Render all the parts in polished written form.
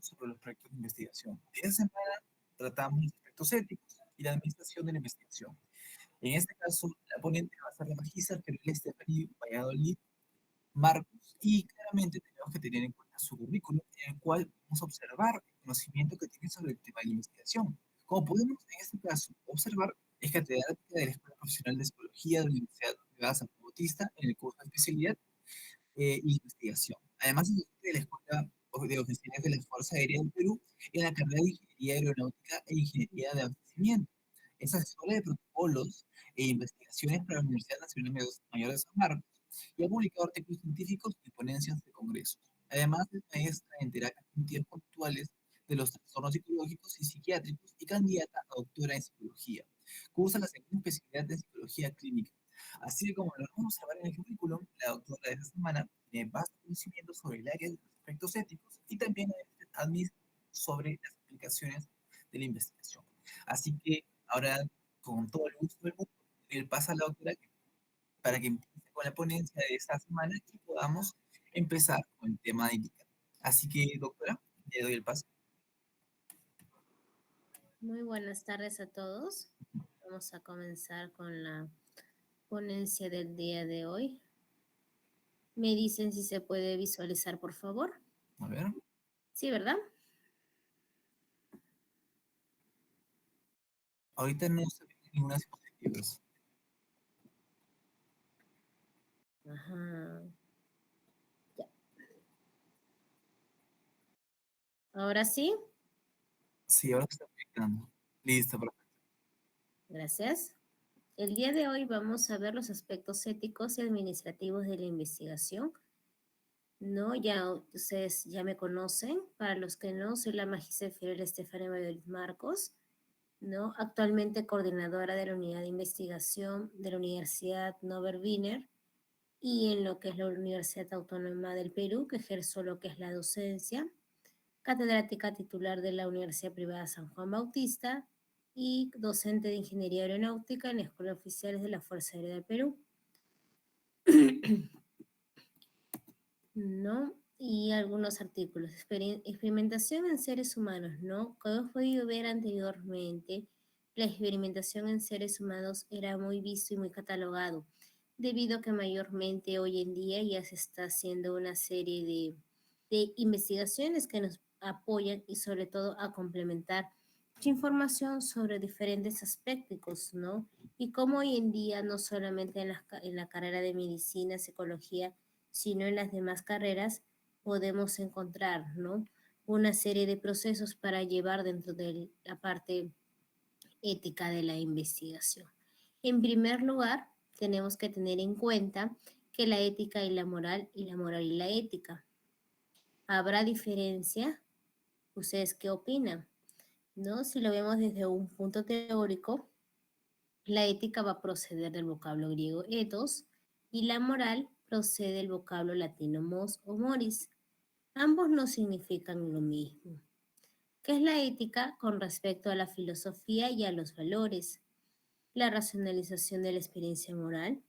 sobre los proyectos de investigación. Esta semana tratamos los aspectos éticos y la administración de la investigación. En este caso, la ponente va a ser la magíster Fernanda Stephanie Valladolid Marcos, y claramente tenemos que tener en cuenta su currículum, en el cual vamos a observar el conocimiento que tiene sobre el tema de la investigación. Como podemos en este caso observar, es catedrática de la Escuela Profesional de Psicología de la Universidad de San Bautista en el curso de especialidad y investigación. Además, es docente de la Escuela de Oficiales de la Fuerza Aérea del Perú en la carrera de Ingeniería Aeronáutica e Ingeniería de Abastecimiento. Es asesora de protocolos e investigaciones para la Universidad Nacional Mayor de San Marcos y ha publicado artículos científicos y ponencias de congresos. Además, es maestra en terapias cognitivas conductuales de los trastornos psicológicos y psiquiátricos y candidata a doctora en psicología. Cursa la segunda especialidad en psicología clínica. Así como lo vamos a ver en el currículum, la doctora de esta semana tiene vasto conocimiento sobre el área de los aspectos éticos y también sobre las aplicaciones de la investigación. Así que ahora, con todo el gusto del mundo, le paso a la doctora para que empiece con la ponencia de esta semana y podamos empezar con el tema de ética. Así que, doctora, le doy el paso. Muy buenas tardes a todos. Vamos a comenzar con la ponencia del día de hoy. Me dicen si se puede visualizar, por favor. A ver. Sí, ¿verdad? Ahorita no se ve ninguna diapositivas. Ajá. Ya. Ahora sí. Sí, ahora se está proyectando. Listo, perfecto. Gracias. El día de hoy vamos a ver los aspectos éticos y administrativos de la investigación. No, ya ustedes ya me conocen. Para los que no, soy la magíster Fiorella Estefania Valladolid Marcos, ¿no? Actualmente coordinadora de la unidad de investigación de la Universidad Norbert Wiener y en lo que es la Universidad Autónoma del Perú, que ejerzo lo que es la docencia, catedrática titular de la Universidad Privada San Juan Bautista y docente de Ingeniería Aeronáutica en la Escuela de Oficiales de la Fuerza Aérea del Perú. ¿No? Y algunos artículos. Experimentación en seres humanos, ¿no? Como hemos podido ver anteriormente, la experimentación en seres humanos era muy visto y muy catalogado, debido a que mayormente hoy en día ya se está haciendo una serie de investigaciones que nos apoyan y sobre todo a complementar mucha información sobre diferentes aspectos, ¿no? Y como hoy en día no solamente en la carrera de medicina, psicología, sino en las demás carreras podemos encontrar, ¿no? Una serie de procesos para llevar dentro de la parte ética de la investigación. En primer lugar, tenemos que tener en cuenta que la ética y la moral y la ética. ¿Habrá diferencia? ¿Ustedes qué opinan? ¿No? Si lo vemos desde un punto teórico, la ética va a proceder del vocablo griego ethos y la moral procede del vocablo latino mos o moris. Ambos no significan lo mismo. ¿Qué es la ética con respecto a la filosofía y a los valores? La racionalización de la experiencia moral.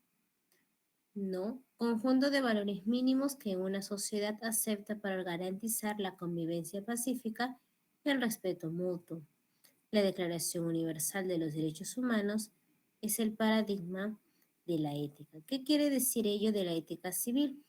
No, conjunto de valores mínimos que una sociedad acepta para garantizar la convivencia pacífica y el respeto mutuo. La Declaración Universal de los Derechos Humanos es el paradigma de la ética. ¿Qué quiere decir ello de la ética civil?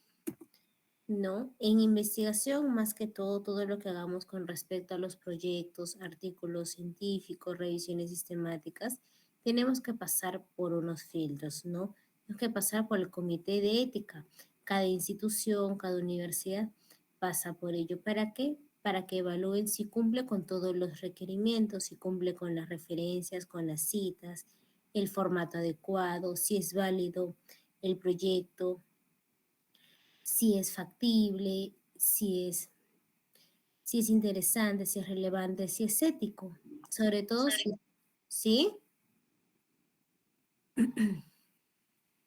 No, en investigación, más que todo, todo lo que hagamos con respecto a los proyectos, artículos científicos, revisiones sistemáticas, tenemos que pasar por unos filtros, ¿no? Tenemos que pasar por el comité de ética. Cada institución, cada universidad pasa por ello. ¿Para qué? Para que evalúen si cumple con todos los requerimientos, si cumple con las referencias, con las citas, el formato adecuado, si es válido el proyecto, si es factible, si es interesante, si es relevante, si es ético. Sobre todo si, ¿sí?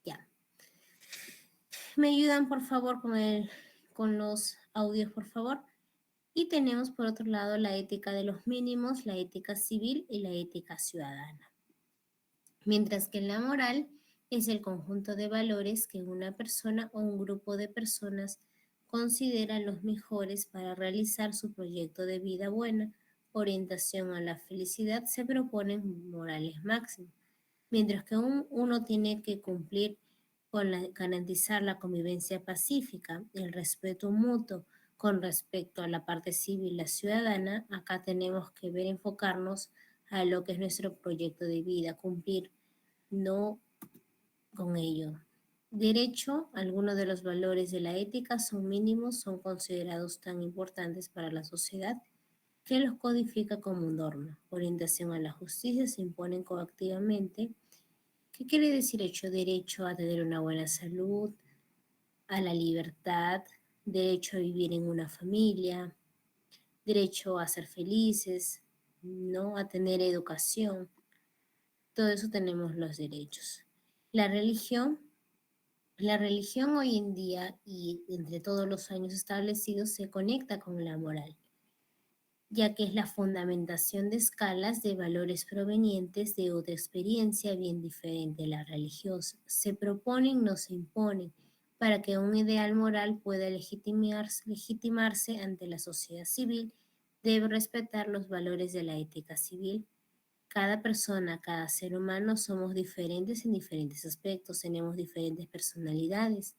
Ya. ¿Me ayudan, por favor, con los audios, por favor? Y tenemos, por otro lado, la ética de los mínimos, la ética civil y la ética ciudadana. Mientras que la moral es el conjunto de valores que una persona o un grupo de personas considera los mejores para realizar su proyecto de vida buena, orientación a la felicidad, se proponen morales máximos, mientras que uno tiene que cumplir con garantizar la convivencia pacífica, el respeto mutuo con respecto a la parte civil, la ciudadana. Acá tenemos que ver, enfocarnos a lo que es nuestro proyecto de vida, cumplir, no con ello. Derecho, algunos de los valores de la ética son mínimos, son considerados tan importantes para la sociedad que los codifica como norma. Orientación a la justicia se imponen coactivamente. ¿Qué quiere decir hecho? Derecho a tener una buena salud, a la libertad, derecho a vivir en una familia, derecho a ser felices, ¿no? A tener educación. Todo eso tenemos los derechos. La religión, la religión hoy en día y entre todos los años establecidos se conecta con la moral, ya que es la fundamentación de escalas de valores provenientes de otra experiencia bien diferente a la religiosa. Se proponen, no se imponen, para que un ideal moral pueda legitimarse ante la sociedad civil, debe respetar los valores de la ética civil. Cada persona, cada ser humano somos diferentes en diferentes aspectos, tenemos diferentes personalidades,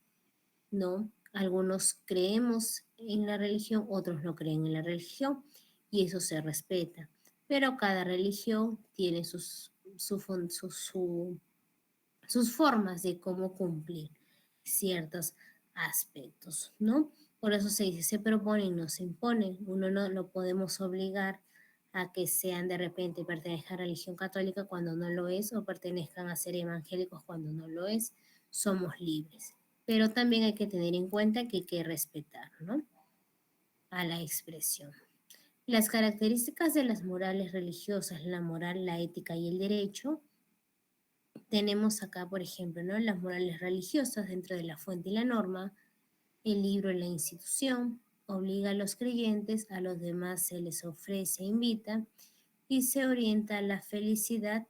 ¿no? Algunos creemos en la religión, otros no creen en la religión y eso se respeta. Pero cada religión tiene sus formas de cómo cumplir ciertos aspectos, ¿no? Por eso se dice, se proponen, no se imponen. Uno no lo podemos obligar a que sean de repente pertenezcan a la religión católica cuando no lo es o pertenezcan a ser evangélicos cuando no lo es. Somos libres. Pero también hay que tener en cuenta que hay que respetar, ¿no? A la expresión. Las características de las morales religiosas, la moral, la ética y el derecho. Tenemos acá, por ejemplo, ¿no? Las morales religiosas dentro de la fuente y la norma, el libro y la institución, obliga a los creyentes, a los demás se les ofrece e invita, y se orienta a la felicidad,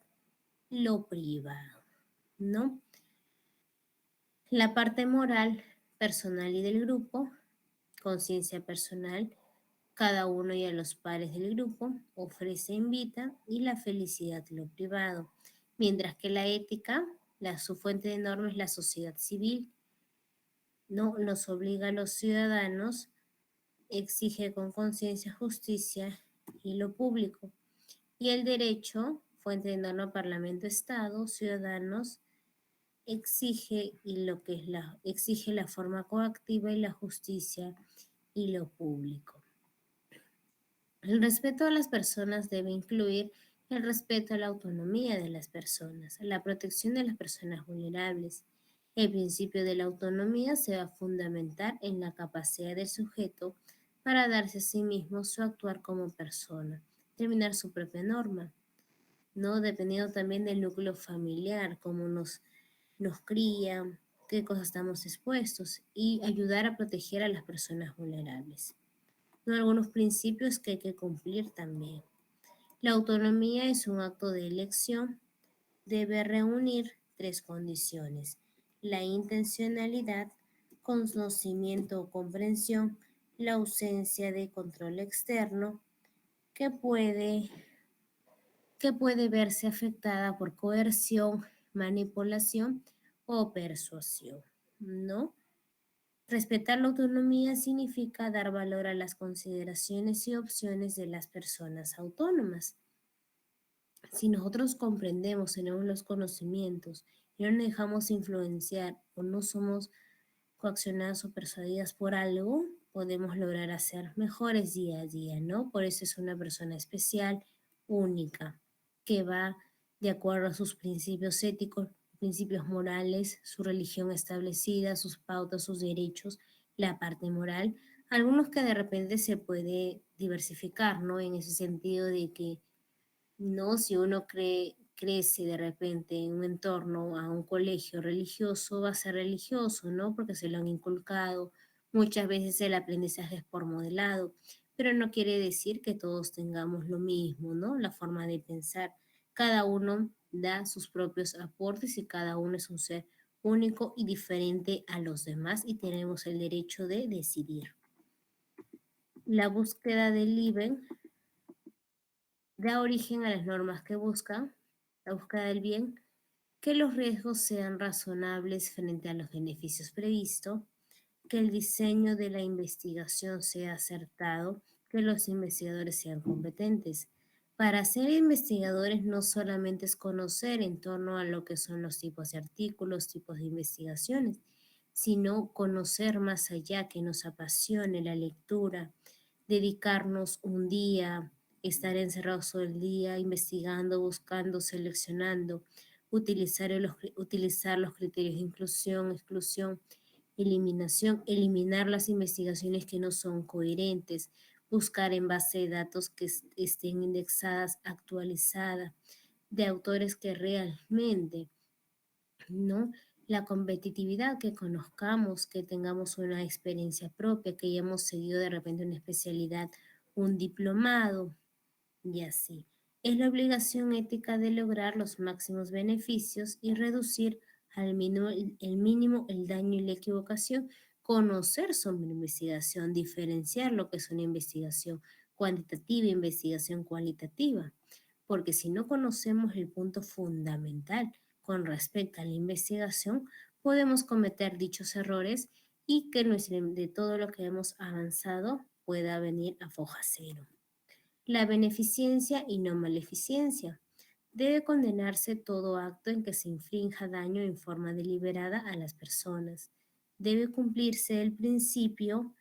lo privado, ¿no? La parte moral, personal y del grupo, conciencia personal, cada uno y a los pares del grupo, ofrece, e invita, y la felicidad, lo privado. Mientras que la ética, su fuente de norma es la sociedad civil, ¿no? Nos obliga a los ciudadanos, exige con conciencia justicia y lo público. Y el derecho, fuente de norma Parlamento, Estado, ciudadanos, exige la forma coactiva y la justicia y lo público. El respeto a las personas debe incluir el respeto a la autonomía de las personas, la protección de las personas vulnerables. El principio de la autonomía se va a fundamentar en la capacidad del sujeto para darse a sí mismo su actuar como persona, determinar su propia norma, ¿no? Dependiendo también del núcleo familiar, cómo nos cría, qué cosas estamos expuestos y ayudar a proteger a las personas vulnerables. ¿No? Algunos principios que hay que cumplir también. La autonomía es un acto de elección, debe reunir tres condiciones: la intencionalidad, conocimiento o comprensión, la ausencia de control externo, que puede, que puede verse afectada por coerción, manipulación o persuasión, ¿no? Respetar la autonomía significa dar valor a las consideraciones y opciones de las personas autónomas. Si nosotros comprendemos, tenemos los conocimientos y no nos dejamos influenciar o no somos coaccionadas o persuadidas por algo, podemos lograr hacer mejores día a día, ¿no? Por eso es una persona especial, única, que va de acuerdo a sus principios éticos, principios morales, su religión establecida, sus pautas, sus derechos, la parte moral. Algunos que de repente se puede diversificar, ¿no? En ese sentido de que no, si uno crece de repente en un entorno a un colegio religioso, va a ser religioso, ¿no? Porque se lo han inculcado. Muchas veces el aprendizaje es por modelado, pero no quiere decir que todos tengamos lo mismo, ¿no? La forma de pensar. Cada uno da sus propios aportes y cada uno es un ser único y diferente a los demás y tenemos el derecho de decidir. La búsqueda del IBEN da origen a las normas que buscan, la búsqueda del bien, que los riesgos sean razonables frente a los beneficios previstos, que el diseño de la investigación sea acertado, que los investigadores sean competentes. Para ser investigadores no solamente es conocer en torno a lo que son los tipos de artículos, tipos de investigaciones, sino conocer más allá, que nos apasione la lectura, dedicarnos un día, estar encerrados todo el día, investigando, buscando, seleccionando, utilizar los criterios de inclusión, exclusión, eliminación, eliminar las investigaciones que no son coherentes, buscar en base de datos que estén indexadas, actualizadas, de autores que realmente, ¿no? La competitividad, que conozcamos, que tengamos una experiencia propia, que hayamos seguido de repente una especialidad, un diplomado y así. Es la obligación ética de lograr los máximos beneficios y reducir al mínimo el mínimo el daño y la equivocación, conocer sobre investigación, diferenciar lo que es una investigación cuantitativa e investigación cualitativa, porque si no conocemos el punto fundamental con respecto a la investigación, podemos cometer dichos errores y que de todo lo que hemos avanzado pueda venir a foja cero. La beneficencia y no maleficencia. Debe condenarse todo acto en que se infrinja daño en forma deliberada a las personas. Debe cumplirse el principio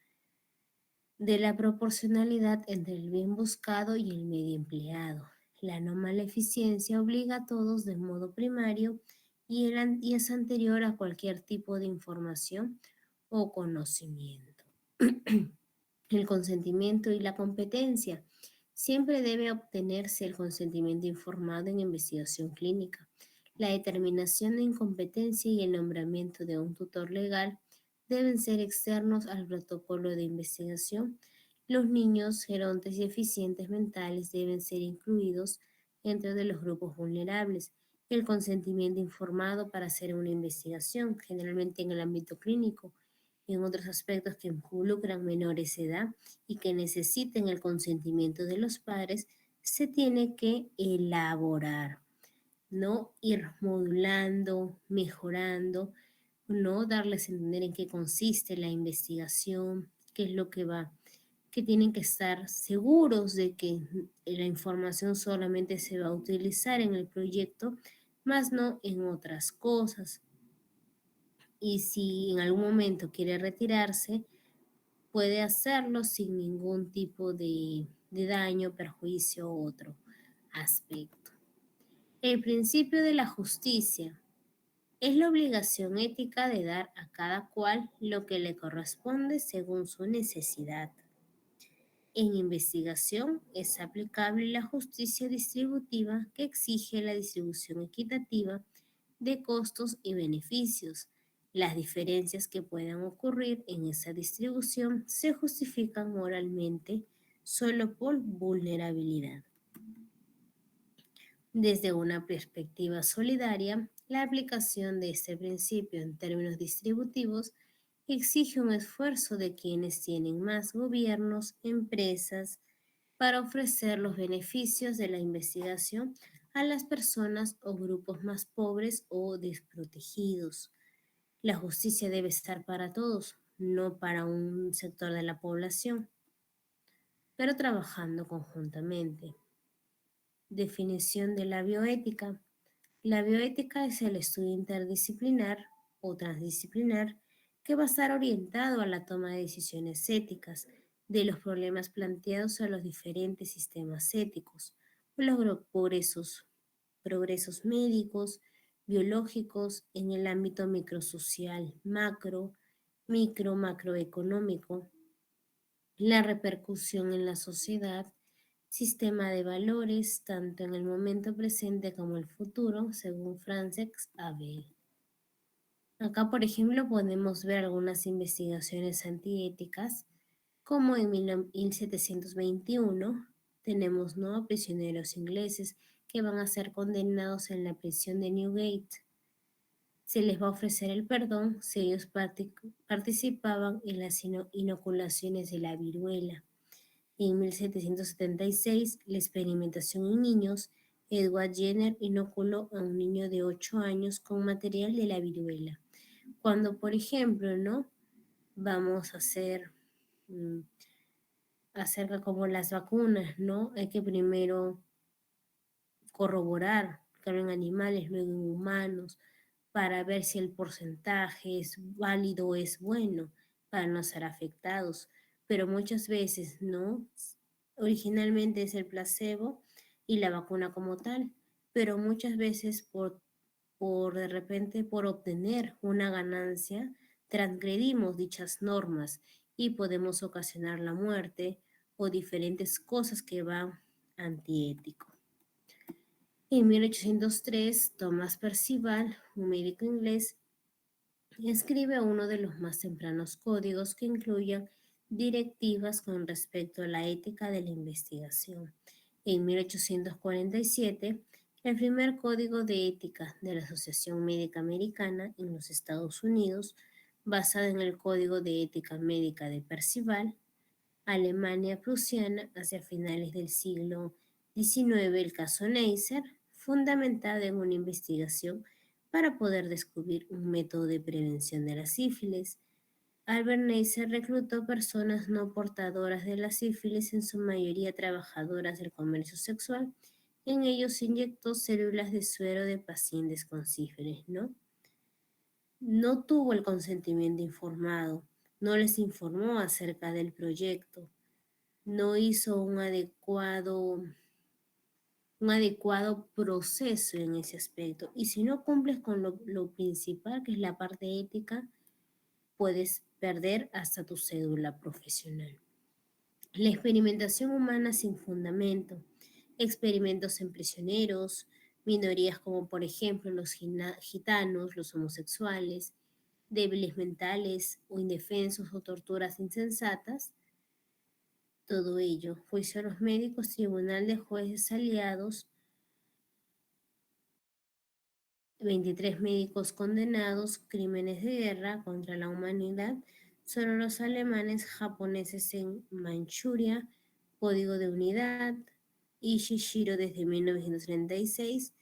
de la proporcionalidad entre el bien buscado y el medio empleado. La no maleficencia obliga a todos de modo primario y es anterior a cualquier tipo de información o conocimiento. El consentimiento y la competencia. Siempre debe obtenerse el consentimiento informado en investigación clínica. La determinación de incompetencia y el nombramiento de un tutor legal deben ser externos al protocolo de investigación. Los niños, gerontes y eficientes mentales deben ser incluidos dentro de los grupos vulnerables. El consentimiento informado para hacer una investigación, generalmente en el ámbito clínico, en otros aspectos que involucran menores de edad y que necesiten el consentimiento de los padres, se tiene que elaborar, ¿no? Ir modulando, mejorando, ¿no? Darles a entender en qué consiste la investigación, qué es lo que va, que tienen que estar seguros de que la información solamente se va a utilizar en el proyecto, más no en otras cosas. Y si en algún momento quiere retirarse, puede hacerlo sin ningún tipo de daño, perjuicio u otro aspecto. El principio de la justicia es la obligación ética de dar a cada cual lo que le corresponde según su necesidad. En investigación es aplicable la justicia distributiva, que exige la distribución equitativa de costos y beneficios. Las diferencias que puedan ocurrir en esa distribución se justifican moralmente solo por vulnerabilidad. Desde una perspectiva solidaria, la aplicación de este principio en términos distributivos exige un esfuerzo de quienes tienen más gobiernos, empresas, para ofrecer los beneficios de la investigación a las personas o grupos más pobres o desprotegidos. La justicia debe estar para todos, no para un sector de la población, pero trabajando conjuntamente. Definición de la bioética. La bioética es el estudio interdisciplinar o transdisciplinar que va a estar orientado a la toma de decisiones éticas de los problemas planteados a los diferentes sistemas éticos, o los progresos médicos, biológicos en el ámbito microsocial, macroeconómico, la repercusión en la sociedad, sistema de valores, tanto en el momento presente como el futuro, según Francesc Abel. Acá, por ejemplo, podemos ver algunas investigaciones antiéticas, como en 1721 tenemos, ¿no?, prisioneros ingleses que van a ser condenados en la prisión de Newgate. Se les va a ofrecer el perdón si ellos participaban en las inoculaciones de la viruela. En 1776, la experimentación en niños, Edward Jenner inoculó a un niño de 8 años con material de la viruela. Cuando, por ejemplo, ¿no? Vamos a hacer mm, acerca como las vacunas, ¿no? Hay que primero corroborar, primero en animales, luego en humanos, para ver si el porcentaje es válido o es bueno para no ser afectados. Pero muchas veces no. Originalmente es el placebo y la vacuna como tal, pero muchas veces por de repente por obtener una ganancia, transgredimos dichas normas y podemos ocasionar la muerte o diferentes cosas que van antiético. En 1803, Thomas Percival, un médico inglés, escribe uno de los más tempranos códigos que incluyen directivas con respecto a la ética de la investigación. En 1847, el primer código de ética de la Asociación Médica Americana en los Estados Unidos, basado en el Código de Ética Médica de Percival, Alemania prusiana hacia finales del siglo XIX, el caso Neisser, fundamentado en una investigación para poder descubrir un método de prevención de la sífilis. Albert Neisser reclutó personas no portadoras de la sífilis, en su mayoría trabajadoras del comercio sexual. En ellos inyectó células de suero de pacientes con sífilis, ¿no? No tuvo el consentimiento informado, no les informó acerca del proyecto, no hizo un adecuado proceso en ese aspecto. Y si no cumples con lo principal, que es la parte ética, puedes perder hasta tu cédula profesional. La experimentación humana sin fundamento, experimentos en prisioneros, minorías como por ejemplo los gitanos, los homosexuales, débiles mentales o indefensos o torturas insensatas, todo ello, juicio a los médicos, tribunal de jueces aliados, 23 médicos condenados, crímenes de guerra contra la humanidad, solo los alemanes, japoneses en Manchuria, código de unidad, Ishishiro desde 1936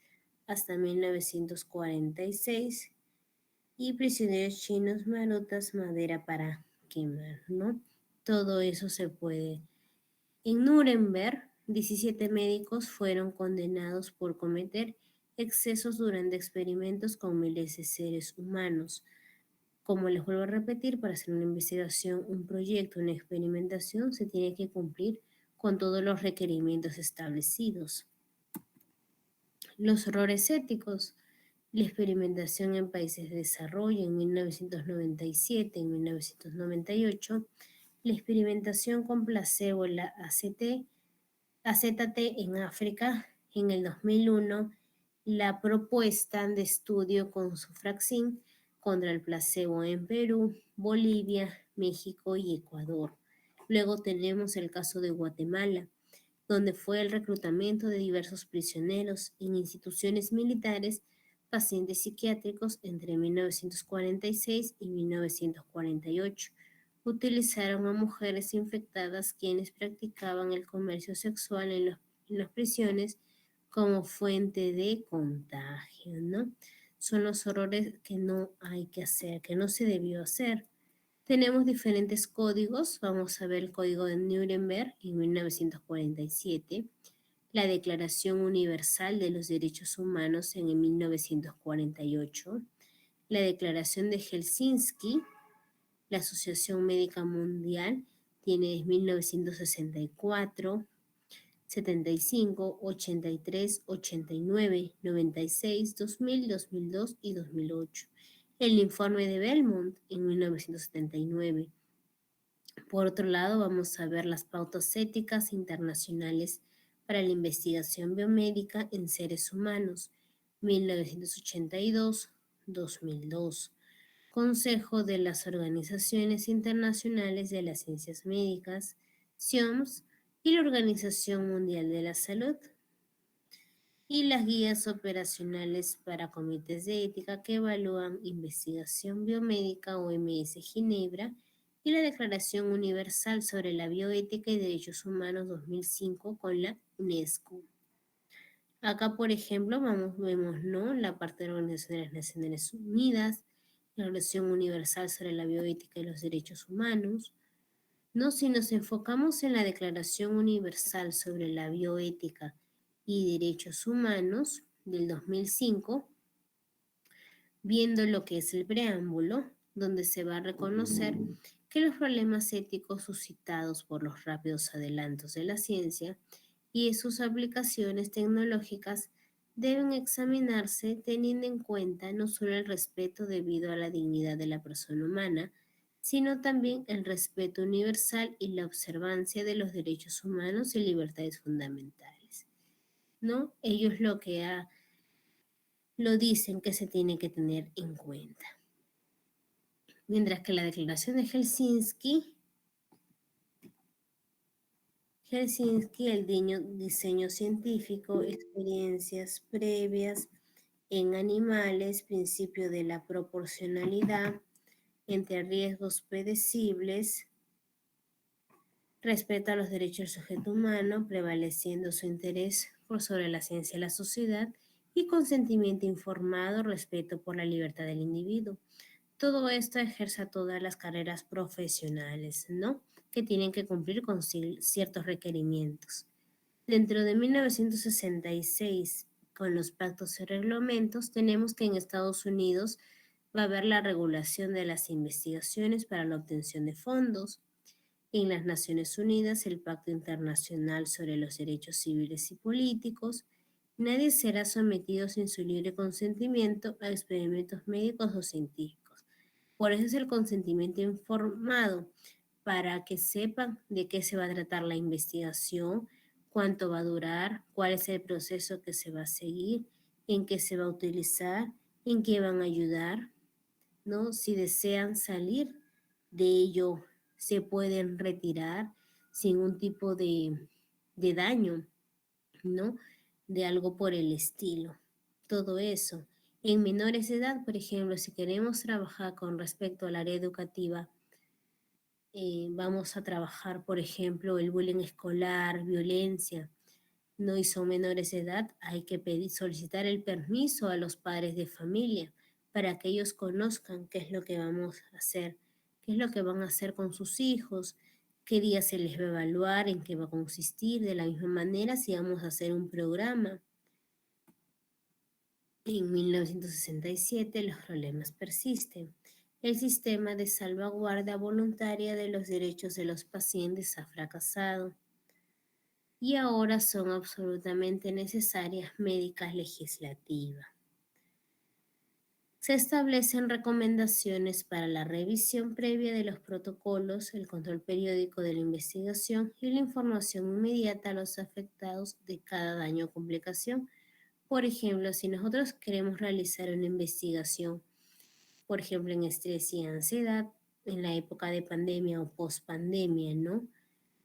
hasta 1946, y prisioneros chinos, marutas, madera para quemar, ¿no? Todo eso se puede. En Nuremberg, 17 médicos fueron condenados por cometer excesos durante experimentos con miles de seres humanos. Como les vuelvo a repetir, para hacer una investigación, un proyecto, una experimentación, se tiene que cumplir con todos los requerimientos establecidos. Los errores éticos. La experimentación en países de desarrollo en 1997, en 1998, la experimentación con placebo en la AZT en África en el 2001, la propuesta de estudio con Sufraxin contra el placebo en Perú, Bolivia, México y Ecuador. Luego tenemos el caso de Guatemala, donde fue el reclutamiento de diversos prisioneros en instituciones militares, pacientes psiquiátricos entre 1946 y 1948. Utilizaron a mujeres infectadas quienes practicaban el comercio sexual en las prisiones como fuente de contagio, ¿no? Son los horrores que no hay que hacer, que no se debió hacer. Tenemos diferentes códigos. Vamos a ver el código de Nuremberg en 1947, la Declaración Universal de los Derechos Humanos en 1948, la Declaración de Helsinki, la Asociación Médica Mundial tiene desde 1964, 75, 83, 89, 96, 2000, 2002 y 2008. El informe de Belmont en 1979. Por otro lado, vamos a ver las pautas éticas internacionales para la investigación biomédica en seres humanos, 1982, 2002. Consejo de las Organizaciones Internacionales de las Ciencias Médicas, SIOMS, y la Organización Mundial de la Salud. y las guías operacionales para comités de ética que evalúan investigación biomédica OMS Ginebra y la Declaración Universal sobre la Bioética y Derechos Humanos 2005 con la UNESCO. Acá, por ejemplo, vemos, ¿no? La parte de la Organización de las Naciones Unidas, la Declaración Universal sobre la Bioética y los Derechos Humanos, ¿no? Si nos enfocamos en la Declaración Universal sobre la Bioética y Derechos Humanos del 2005, viendo lo que es el preámbulo, donde se va a reconocer que los problemas éticos suscitados por los rápidos adelantos de la ciencia y sus aplicaciones tecnológicas deben examinarse teniendo en cuenta no solo el respeto debido a la dignidad de la persona humana, sino también el respeto universal y la observancia de los derechos humanos y libertades fundamentales. ¿No? Ellos lo dicen que se tiene que tener en cuenta. Mientras que la Declaración de Helsinki, el diseño científico, experiencias previas en animales, principio de la proporcionalidad entre riesgos predecibles, respeta los derechos del sujeto humano, prevaleciendo su interés por sobre la ciencia y la sociedad, y consentimiento informado, respeto por la libertad del individuo. Todo esto ejerce todas las carreras profesionales, ¿no? Que tienen que cumplir con ciertos requerimientos. Dentro de 1966, con los pactos y reglamentos, tenemos que en Estados Unidos va a haber la regulación de las investigaciones para la obtención de fondos. En las Naciones Unidas, el Pacto Internacional sobre los Derechos Civiles y Políticos. Nadie será sometido sin su libre consentimiento a experimentos médicos o científicos. Por eso es el consentimiento informado, para que sepan de qué se va a tratar la investigación, cuánto va a durar, cuál es el proceso que se va a seguir, en qué se va a utilizar, en qué van a ayudar, ¿no? Si desean salir de ello, se pueden retirar sin un tipo de daño, ¿no? De algo por el estilo. Todo eso. En menores de edad, por ejemplo, si queremos trabajar con respecto al área educativa, vamos a trabajar, por ejemplo, el bullying escolar, violencia, no y son menores de edad, hay que solicitar el permiso a los padres de familia para que ellos conozcan qué es lo que vamos a hacer, qué es lo que van a hacer con sus hijos, qué día se les va a evaluar, en qué va a consistir, de la misma manera si vamos a hacer un programa. En 1967 los problemas persisten. El sistema de salvaguardia voluntaria de los derechos de los pacientes ha fracasado y ahora son absolutamente necesarias médicas legislativas. Se establecen recomendaciones para la revisión previa de los protocolos, el control periódico de la investigación y la información inmediata a los afectados de cada daño o complicación. Por ejemplo, si nosotros queremos realizar una investigación, por ejemplo, en estrés y ansiedad, en la época de pandemia o post-pandemia, ¿no?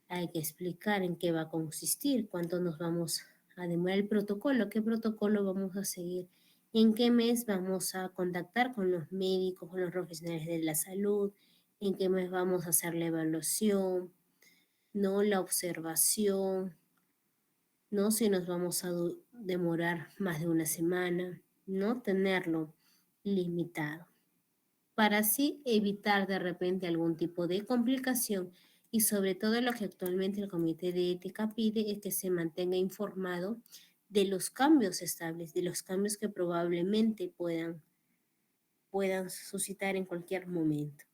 Hay que explicar en qué va a consistir, cuánto nos vamos a demorar el protocolo, qué protocolo vamos a seguir, en qué mes vamos a contactar con los médicos, con los profesionales de la salud, en qué mes vamos a hacer la evaluación, ¿no? La observación, ¿no? Si nos vamos a demorar más de una semana, ¿no? Tenerlo limitado para así evitar de repente algún tipo de complicación y sobre todo lo que actualmente el Comité de Ética pide es que se mantenga informado de los cambios estables, de los cambios que probablemente puedan suscitar en cualquier momento.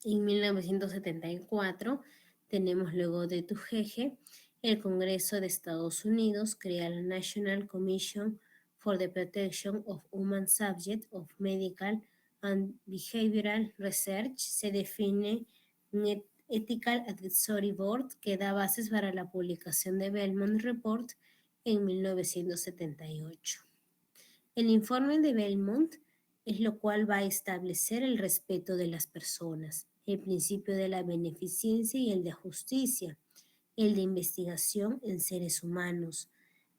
En 1974 tenemos luego de Tujeje, el Congreso de Estados Unidos crea la National Commission for the Protection of Human Subjects of Medical and Behavioral Research. Se define un Ethical Advisory Board que da bases para la publicación de Belmont Report en 1978. El informe de Belmont es lo cual va a establecer el respeto de las personas, el principio de la beneficencia y el de justicia, el de investigación en seres humanos,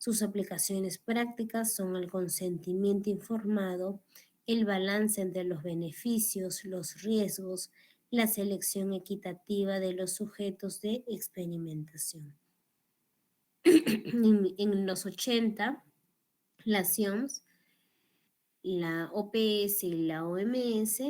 Sus aplicaciones prácticas son el consentimiento informado, el balance entre los beneficios, los riesgos, la selección equitativa de los sujetos de experimentación. En los 80, la CIOMS, la OPS y la OMS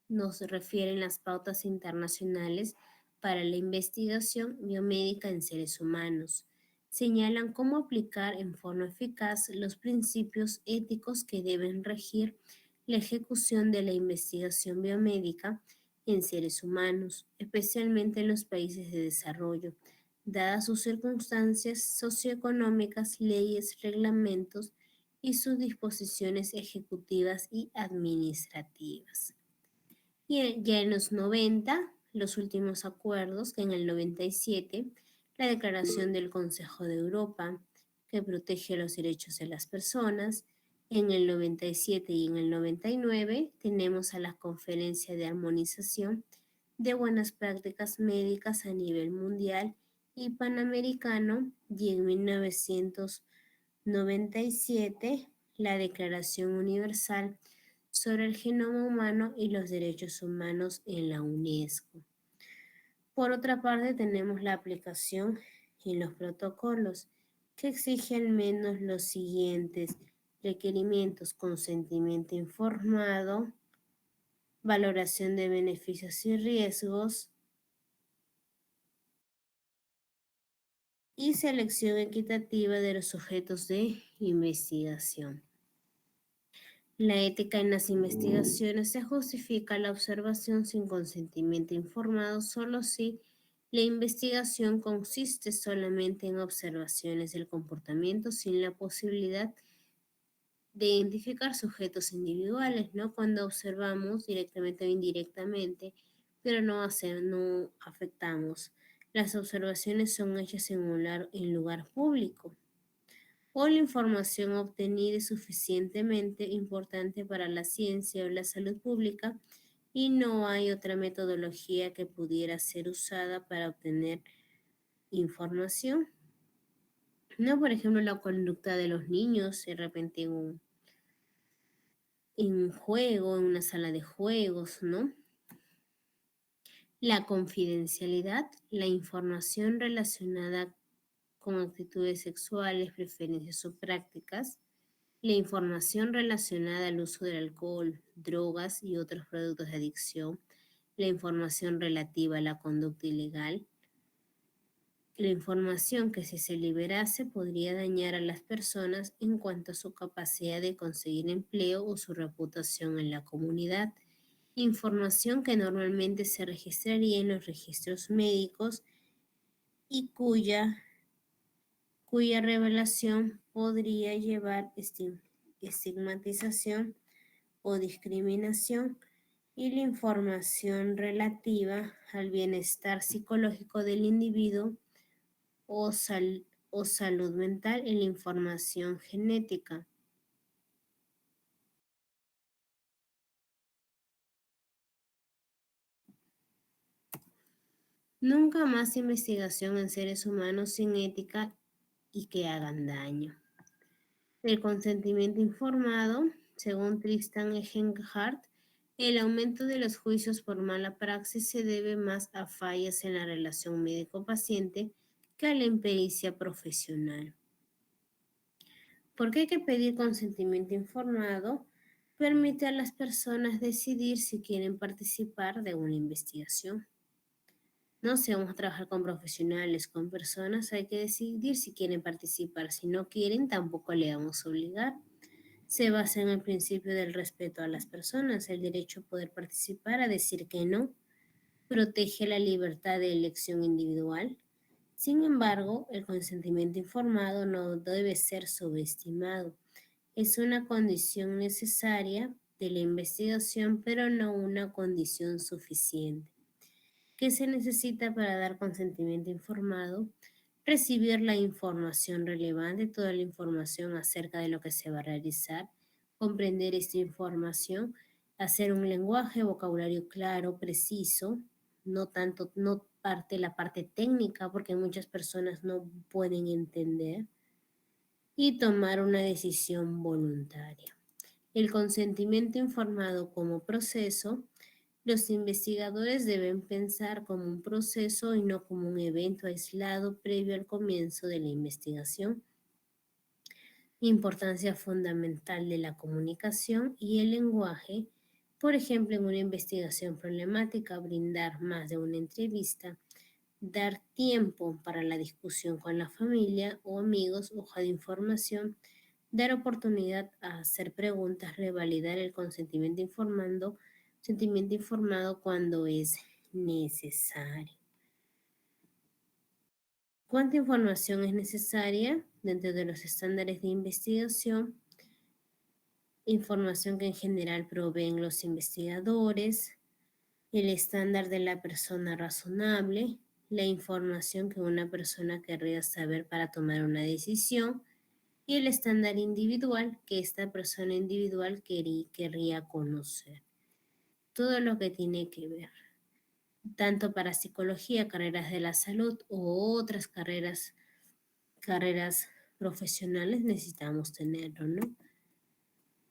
nos refieren las pautas internacionales para la investigación biomédica en seres humanos. Señalan cómo aplicar en forma eficaz los principios éticos que deben regir la ejecución de la investigación biomédica en seres humanos, especialmente en los países de desarrollo, dadas sus circunstancias socioeconómicas, leyes, reglamentos y sus disposiciones ejecutivas y administrativas. Y ya en los 90, los últimos acuerdos, que en el 97, la Declaración del Consejo de Europa, que protege los derechos de las personas. En el 97 y en el 99 tenemos a la Conferencia de Armonización de Buenas Prácticas Médicas a nivel mundial y panamericano, y en 1997 la Declaración Universal sobre el Genoma Humano y los Derechos Humanos en la UNESCO. Por otra parte, tenemos la aplicación en los protocolos, que exige al menos los siguientes requerimientos: consentimiento informado, valoración de beneficios y riesgos y selección equitativa de los sujetos de investigación. La ética en las investigaciones se justifica la observación sin consentimiento informado solo si la investigación consiste solamente en observaciones del comportamiento sin la posibilidad de identificar sujetos individuales, ¿no? Cuando observamos directamente o indirectamente, pero no afectamos. Las observaciones son hechas en en lugar público, o la información obtenida es suficientemente importante para la ciencia o la salud pública y no hay otra metodología que pudiera ser usada para obtener información. No, por ejemplo, la conducta de los niños de repente en un juego, en una sala de juegos, ¿no? La confidencialidad, la información relacionada con actitudes sexuales, preferencias o prácticas, la información relacionada al uso del alcohol, drogas y otros productos de adicción, la información relativa a la conducta ilegal, la información que si se liberase podría dañar a las personas en cuanto a su capacidad de conseguir empleo o su reputación en la comunidad, información que normalmente se registraría en los registros médicos y cuya revelación podría llevar estigmatización o discriminación, y la información relativa al bienestar psicológico del individuo o, o salud mental en la información genética. Nunca más investigación en seres humanos sin ética y que hagan daño. El consentimiento informado, según Tristan Egenhardt, el aumento de los juicios por mala praxis se debe más a fallas en la relación médico-paciente que a la impericia profesional. ¿Por qué hay que pedir consentimiento informado? Permite a las personas decidir si quieren participar de una investigación. No, si vamos a trabajar con profesionales, con personas, hay que decidir si quieren participar. Si no quieren, tampoco le vamos a obligar. Se basa en el principio del respeto a las personas, el derecho a poder participar, a decir que no, protege la libertad de elección individual. Sin embargo, el consentimiento informado no debe ser subestimado. Es una condición necesaria de la investigación, pero no una condición suficiente. ¿Qué se necesita para dar consentimiento informado? Recibir la información relevante, toda la información acerca de lo que se va a realizar, comprender esta información, hacer un lenguaje, vocabulario claro, preciso, no la parte técnica, porque muchas personas no pueden entender. y tomar una decisión voluntaria. El consentimiento informado como proceso. Los investigadores deben pensar como un proceso y no como un evento aislado previo al comienzo de la investigación. Importancia fundamental de la comunicación y el lenguaje. Por ejemplo, en una investigación problemática, brindar más de una entrevista, dar tiempo para la discusión con la familia o amigos, hoja de información, dar oportunidad a hacer preguntas, revalidar el sentimiento informado cuando es necesario. ¿Cuánta información es necesaria dentro de los estándares de investigación? Información que en general proveen los investigadores, el estándar de la persona razonable, la información que una persona querría saber para tomar una decisión y el estándar individual que esta persona individual querría conocer. Todo lo que tiene que ver, tanto para psicología, carreras de la salud o otras carreras profesionales necesitamos tenerlo, ¿no?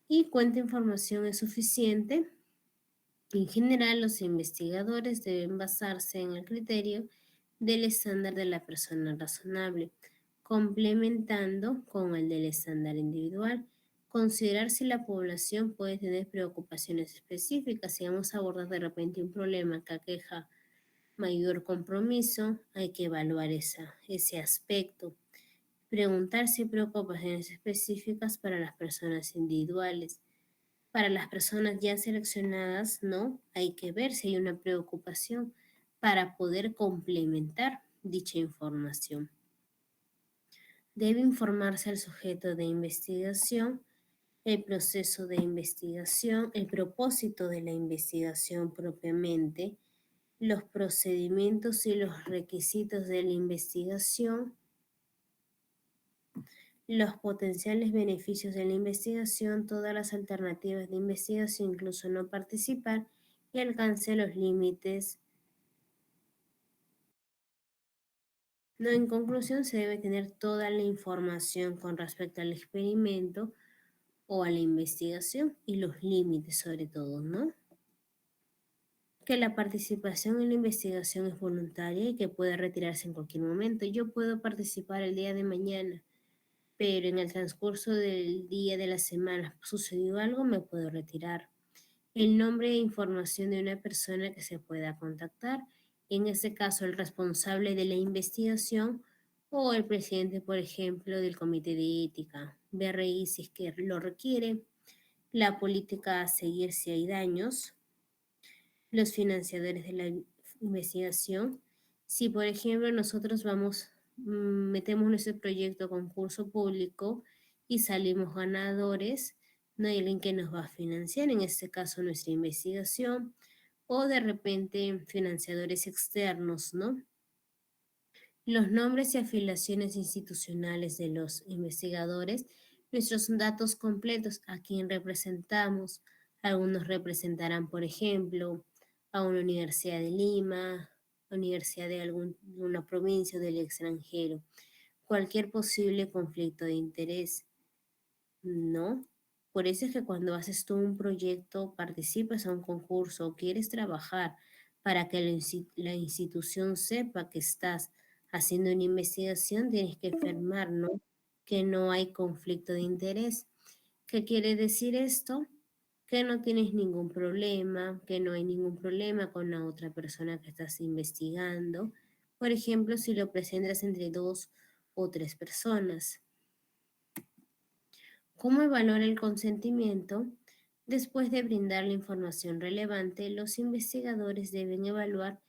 Y cuánta información es suficiente. En general, los investigadores deben basarse en el criterio del estándar de la persona razonable, complementando con el del estándar individual. Considerar si la población puede tener preocupaciones específicas. Si vamos a abordar de repente un problema que aqueja mayor compromiso, hay que evaluar ese aspecto. Preguntar si hay preocupaciones específicas para las personas individuales. Para las personas ya seleccionadas, no, hay que ver si hay una preocupación para poder complementar dicha información. Debe informarse al sujeto de investigación, el proceso de investigación, el propósito de la investigación propiamente, los procedimientos y los requisitos de la investigación, los potenciales beneficios de la investigación, todas las alternativas de investigación, incluso no participar, y alcance los límites. No, en conclusión, se debe tener toda la información con respecto al experimento o a la investigación y los límites sobre todo, ¿no? Que la participación en la investigación es voluntaria y que puede retirarse en cualquier momento. Yo puedo participar el día de mañana, pero en el transcurso del día de la semana sucedió algo, me puedo retirar. El nombre e información de una persona que se pueda contactar, en este caso el responsable de la investigación o el presidente, por ejemplo, del comité de ética, BRI si es que lo requiere, la política a seguir si hay daños, los financiadores de la investigación. Si, por ejemplo, nosotros metemos nuestro proyecto a concurso público y salimos ganadores, no hay alguien que nos va a financiar, en este caso nuestra investigación, o de repente financiadores externos, ¿no? Los nombres y afiliaciones institucionales de los investigadores, nuestros datos completos, a quién representamos. Algunos representarán, por ejemplo, a una universidad de Lima, universidad de alguna provincia o del extranjero. Cualquier posible conflicto de interés, ¿no? Por eso es que cuando haces tú un proyecto, participas a un concurso o quieres trabajar para que la institución sepa que estás haciendo una investigación, tienes que firmar, ¿no? Que no hay conflicto de interés. ¿Qué quiere decir esto? Que no tienes ningún problema, que no hay ningún problema con la otra persona que estás investigando. Por ejemplo, si lo presentas entre 2 o 3 personas. ¿Cómo evaluar el consentimiento? Después de brindar la información relevante, los investigadores deben evaluar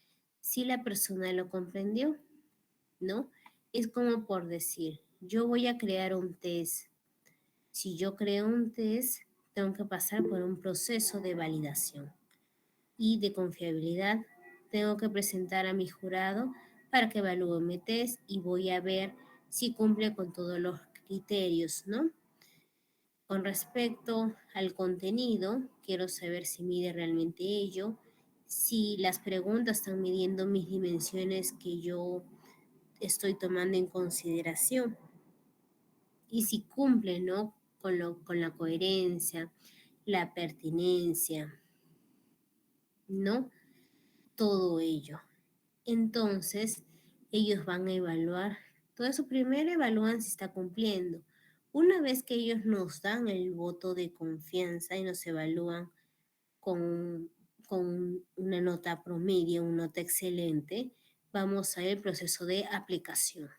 si la persona lo comprendió, ¿no? Es como por decir, yo voy a crear un test. Si yo creo un test, tengo que pasar por un proceso de validación y de confiabilidad. Tengo que presentar a mi jurado para que evalúe mi test y voy a ver si cumple con todos los criterios, ¿no? Con respecto al contenido, quiero saber si mide realmente ello, si las preguntas están midiendo mis dimensiones que yo estoy tomando en consideración y si cumple, ¿no? Con la coherencia, la pertinencia, ¿no? Todo ello. Entonces, ellos van a evaluar, todo eso primero evalúan si está cumpliendo. Una vez que ellos nos dan el voto de confianza y nos evalúan con, con una nota promedio, una nota excelente, vamos a ir al proceso de aplicación.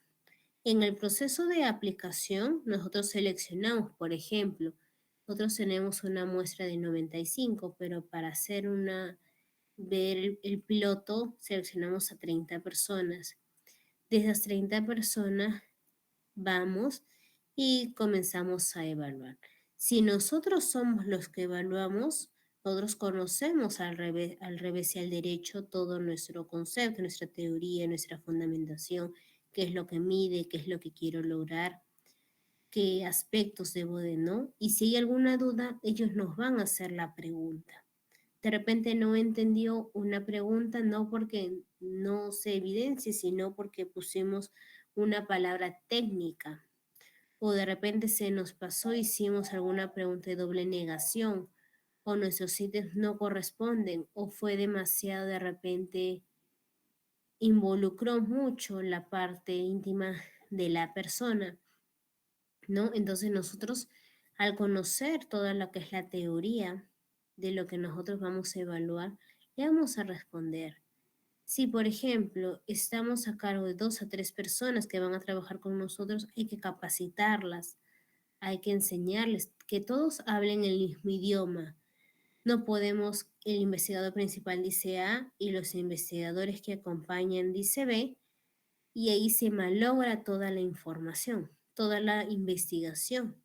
En el proceso de aplicación, nosotros seleccionamos, por ejemplo, nosotros tenemos una muestra de 95, pero para hacer ver el piloto, seleccionamos a 30 personas. De esas 30 personas, vamos y comenzamos a evaluar. Si nosotros somos los que evaluamos, nosotros conocemos al revés y al derecho todo nuestro concepto, nuestra teoría, nuestra fundamentación, qué es lo que mide, qué es lo que quiero lograr, qué aspectos debo de no. Y si hay alguna duda, ellos nos van a hacer la pregunta. De repente no entendió una pregunta, no porque no se evidencie, sino porque pusimos una palabra técnica. O de repente se nos pasó, hicimos alguna pregunta de doble negación, o nuestros sitios no corresponden, o fue demasiado de repente, involucró mucho la parte íntima de la persona, ¿no? Entonces nosotros, al conocer toda lo que es la teoría de lo que nosotros vamos a evaluar, le vamos a responder. Si, por ejemplo, estamos a cargo de 2 a 3 personas que van a trabajar con nosotros, hay que capacitarlas, hay que enseñarles que todos hablen el mismo idioma. No podemos, el investigador principal dice A y los investigadores que acompañan dice B, y ahí se malogra toda la información, toda la investigación.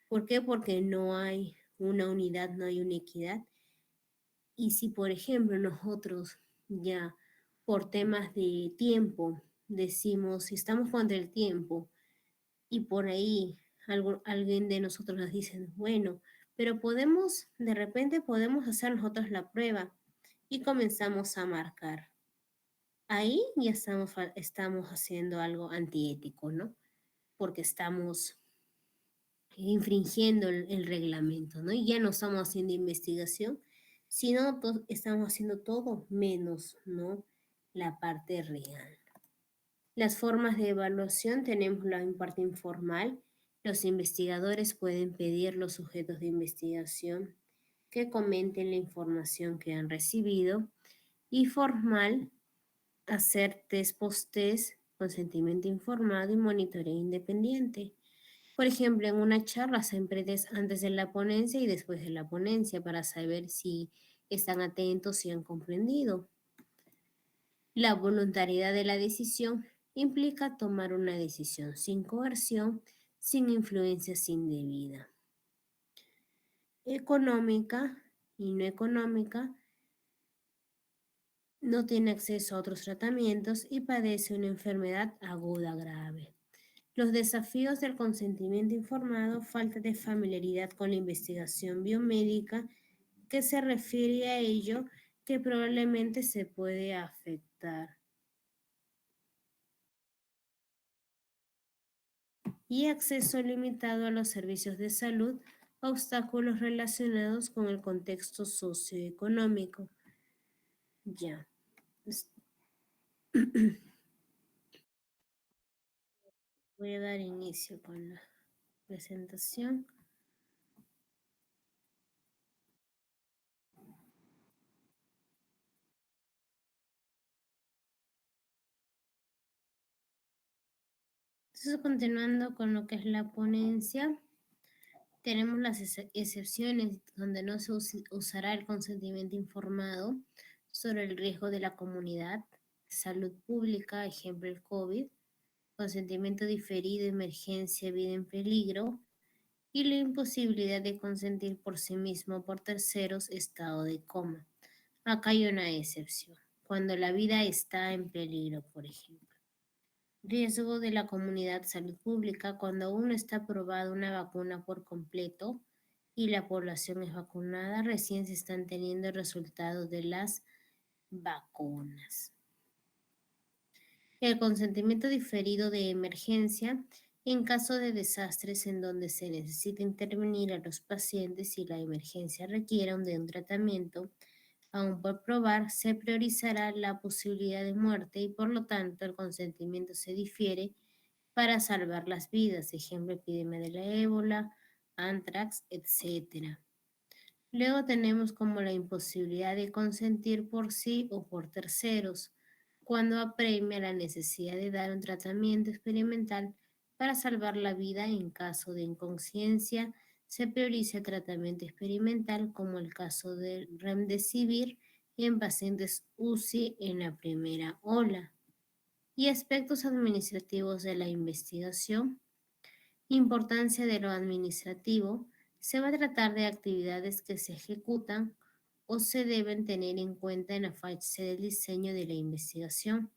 ¿Por qué? Porque no hay una unidad, no hay una equidad. Y si, por ejemplo, nosotros ya por temas de tiempo decimos, si estamos contra el tiempo y por ahí alguien de nosotros nos dice, bueno, pero podemos, de repente podemos hacer nosotros la prueba y comenzamos a marcar. Ahí ya estamos haciendo algo antiético, ¿no? Porque estamos infringiendo el reglamento, ¿no? Y ya no estamos haciendo investigación, sino estamos haciendo todo menos, ¿no? La parte real. Las formas de evaluación tenemos la parte informal. Los investigadores pueden pedir los sujetos de investigación que comenten la información que han recibido. Y formal, hacer test post-test, consentimiento informado y monitoreo independiente. Por ejemplo, en una charla se emprende antes de la ponencia y después de la ponencia para saber si están atentos y han comprendido. La voluntariedad de la decisión implica tomar una decisión sin coerción, sin influencias indebidas. Económica y no económica, no tiene acceso a otros tratamientos y padece una enfermedad aguda grave. Los desafíos del consentimiento informado, falta de familiaridad con la investigación biomédica, que se refiere a ello que probablemente se puede afectar. Y acceso limitado a los servicios de salud, obstáculos relacionados con el contexto socioeconómico. Ya. Voy a dar inicio con la presentación. Entonces, continuando con lo que es la ponencia, tenemos las excepciones donde no se usará el consentimiento informado sobre el riesgo de la comunidad, salud pública, ejemplo el COVID, consentimiento diferido, emergencia, vida en peligro, y la imposibilidad de consentir por sí mismo o por terceros, estado de coma. Acá hay una excepción, cuando la vida está en peligro, por ejemplo. Riesgo de la comunidad, salud pública, cuando aún no está aprobada una vacuna por completo y la población es vacunada, recién se están teniendo resultados de las vacunas. El consentimiento diferido de emergencia En caso de desastres en donde se necesita intervenir a los pacientes y la emergencia requiera de un tratamiento, aún por probar, se priorizará la posibilidad de muerte y por lo tanto el consentimiento se difiere para salvar las vidas, ejemplo, epidemia de la ébola, antrax, etc. Luego tenemos como la imposibilidad de consentir por sí o por terceros, cuando apremia la necesidad de dar un tratamiento experimental para salvar la vida en caso de inconsciencia, se prioriza el tratamiento experimental como el caso del remdesivir en pacientes UCI en la primera ola. Y aspectos administrativos de la investigación. Importancia de lo administrativo. Se va a tratar de actividades que se ejecutan o se deben tener en cuenta en la fase del diseño de la investigación,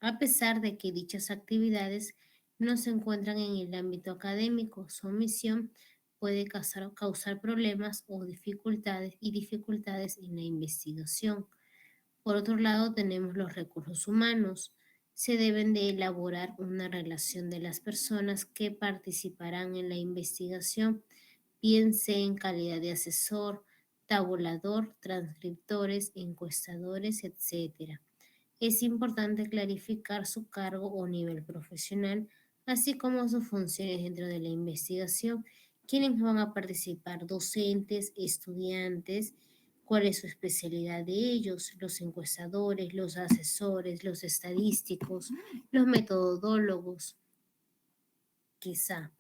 a pesar de que dichas actividades no se encuentran en el ámbito académico. Su omisión puede causar problemas o dificultades en la investigación. Por otro lado, tenemos los recursos humanos. Se deben de elaborar una relación de las personas que participarán en la investigación, bien sea en calidad de asesor, tabulador, transcriptores, encuestadores, etc. Es importante clarificar su cargo o nivel profesional, así como sus funciones dentro de la investigación, quiénes van a participar, docentes, estudiantes, cuál es su especialidad de ellos, los encuestadores, los asesores, los estadísticos, los metodólogos, quizá.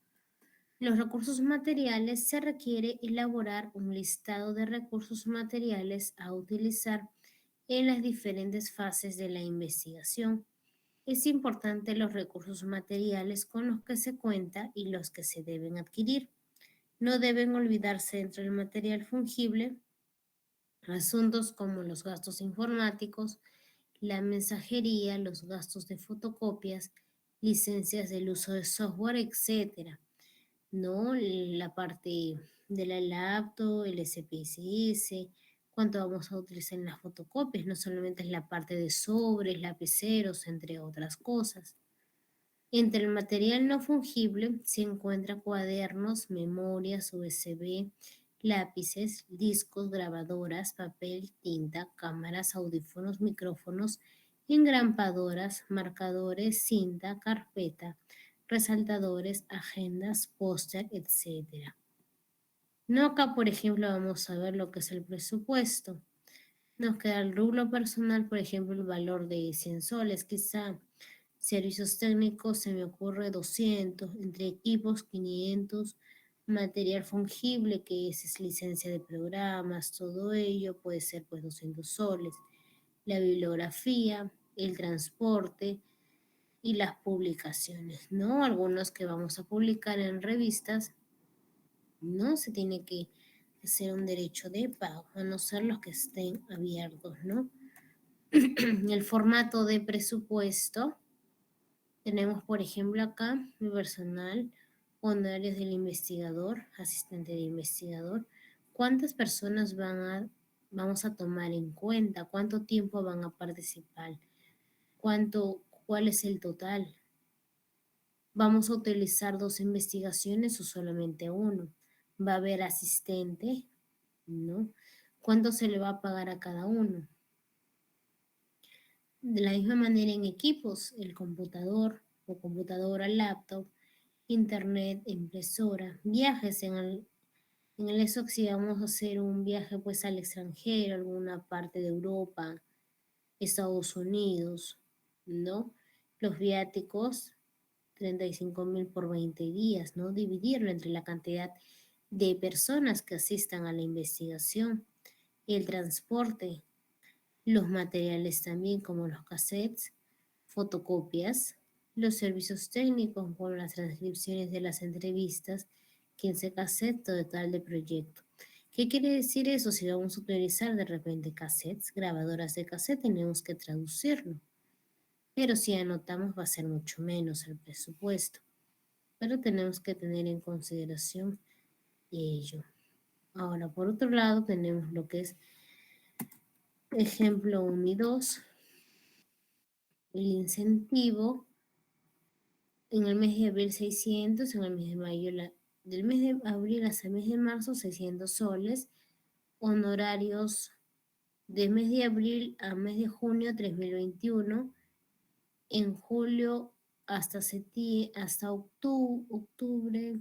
Los recursos materiales se requiere elaborar un listado de recursos materiales a utilizar en las diferentes fases de la investigación. Es importante los recursos materiales con los que se cuenta y los que se deben adquirir. No deben olvidarse dentro del material fungible asuntos como los gastos informáticos, la mensajería, los gastos de fotocopias, licencias del uso de software, etcétera. ¿No? La parte de la laptop, el SPSS, cuánto vamos a utilizar en las fotocopias, no solamente es la parte de sobres, lapiceros, entre otras cosas. Entre el material no fungible se encuentran cuadernos, memorias, USB, lápices, discos, grabadoras, papel, tinta, cámaras, audífonos, micrófonos, engrampadoras, marcadores, cinta, carpeta, resaltadores, agendas, póster, etc. No acá, por ejemplo, vamos a ver lo que es el presupuesto. Nos queda el rublo personal, por ejemplo, el valor de 100 soles, quizá. Servicios técnicos, se me ocurre 200, entre equipos 500, material fungible, que es licencia de programas, todo ello puede ser pues 200 soles. La bibliografía, el transporte y las publicaciones, ¿no? Algunos que vamos a publicar en revistas, no se tiene que hacer un derecho de pago, a no ser los que estén abiertos, ¿no? El formato de presupuesto. Tenemos, por ejemplo, acá mi personal, honorarios del investigador, asistente de investigador. ¿Cuántas personas vamos a tomar en cuenta? ¿Cuánto tiempo van a participar? ¿Cuál es el total? ¿Vamos a utilizar dos investigaciones o solamente uno? ¿Va a haber asistente? ¿No? ¿Cuánto se le va a pagar a cada uno? De la misma manera en equipos, el computador o computadora, laptop, internet, impresora, viajes en el ESOC si vamos a hacer un viaje pues al extranjero, alguna parte de Europa, Estados Unidos, ¿no? Los viáticos, 35.000 por 20 días, ¿no? Dividirlo entre la cantidad de personas que asistan a la investigación, el transporte, los materiales también como los cassettes, fotocopias, los servicios técnicos como las transcripciones de las entrevistas, 15 cassettes total de proyecto. ¿Qué quiere decir eso? Si vamos a utilizar de repente cassettes, grabadoras de cassette, tenemos que traducirlo. Pero si anotamos va a ser mucho menos el presupuesto. Pero tenemos que tener en consideración ello. Ahora, por otro lado, tenemos lo que es ejemplo 1 y 2, el incentivo En el mes de abril 600, en el mes de mayo, del mes de abril hasta el mes de marzo 600 soles, honorarios del mes de abril a mes de junio 3021, en julio hasta octubre,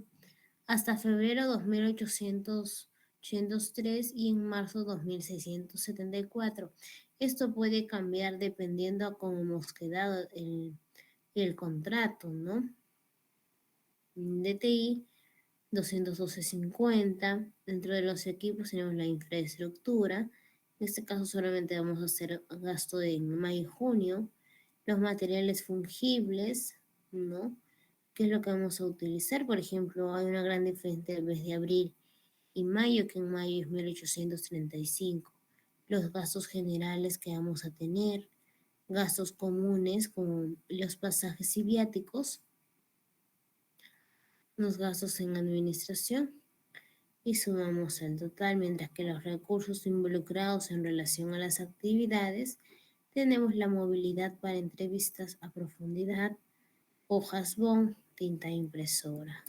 hasta febrero 2803 y en marzo 2674. Esto puede cambiar dependiendo a cómo hemos quedado el contrato, ¿no? DTI 212.50. Dentro de los equipos tenemos la infraestructura. En este caso solamente vamos a hacer gasto de mayo y junio. Los materiales fungibles, ¿no? ¿Qué es lo que vamos a utilizar? Por ejemplo, hay una gran diferencia del mes de abril y mayo, que en mayo es 1835. Los gastos generales que vamos a tener, gastos comunes como los pasajes y viáticos, los gastos en administración y sumamos el total, mientras que los recursos involucrados en relación a las actividades, tenemos la movilidad para entrevistas a profundidad, hojas bond, tinta impresora.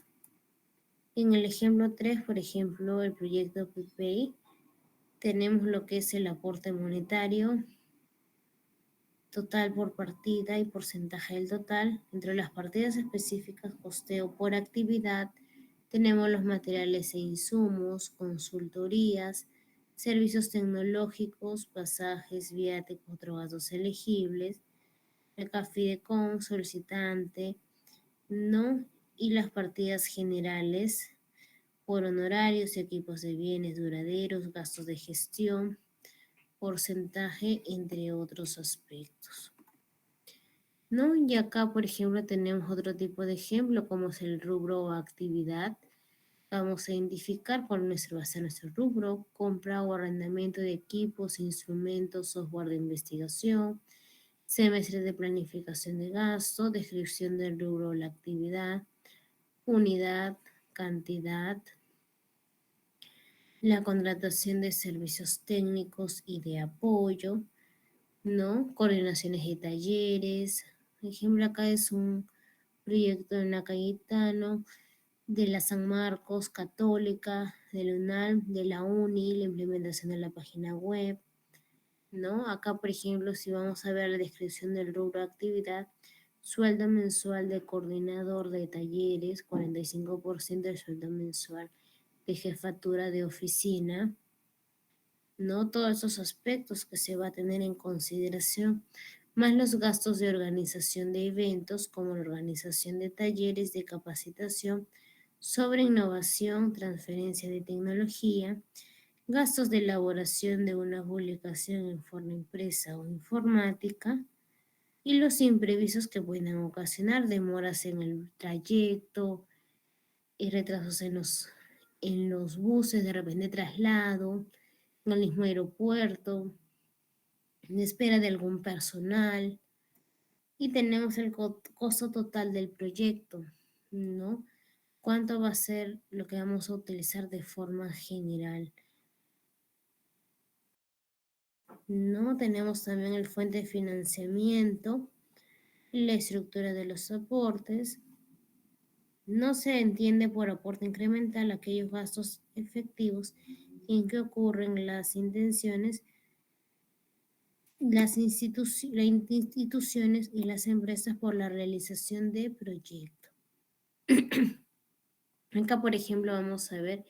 En el ejemplo 3, por ejemplo, el proyecto PPI, tenemos lo que es el aporte monetario, total por partida y porcentaje del total. Entre las partidas específicas, costeo por actividad, tenemos los materiales e insumos, consultorías, servicios tecnológicos, pasajes, viáticos, otros gastos elegibles, el CAFIDECON, solicitante, ¿no? Y las partidas generales por honorarios, equipos de bienes duraderos, gastos de gestión, porcentaje, entre otros aspectos, ¿no? Y acá, por ejemplo, tenemos otro tipo de ejemplo, como es el rubro o actividad. Vamos a identificar cuál va a ser nuestro rubro: compra o arrendamiento de equipos, instrumentos, software de investigación, semestre de planificación de gasto, descripción del rubro o la actividad, unidad, cantidad, la contratación de servicios técnicos y de apoyo, ¿no? Coordinaciones de talleres. Por ejemplo, acá es un proyecto en la Cayetano, de la San Marcos Católica, del UNAL, de la UNI, la implementación de la página web, ¿no? Acá, por ejemplo, si vamos a ver la descripción del rubro de actividad, sueldo mensual de coordinador de talleres, 45% del sueldo mensual de jefatura de oficina, ¿no? Todos esos aspectos que se va a tener en consideración, más los gastos de organización de eventos, como la organización de talleres de capacitación sobre innovación, transferencia de tecnología, gastos de elaboración de una publicación en forma impresa o informática, y los imprevistos que pueden ocasionar demoras en el trayecto y retrasos en los buses, de repente traslado, en el mismo aeropuerto, en espera de algún personal, y tenemos el costo total del proyecto, ¿no? ¿Cuánto va a ser lo que vamos a utilizar de forma general? ¿No? Tenemos también el fuente de financiamiento, la estructura de los aportes. No se entiende por aporte incremental aquellos gastos efectivos en que ocurren las intenciones, las instituciones y las empresas por la realización de proyectos. Acá, por ejemplo, vamos a ver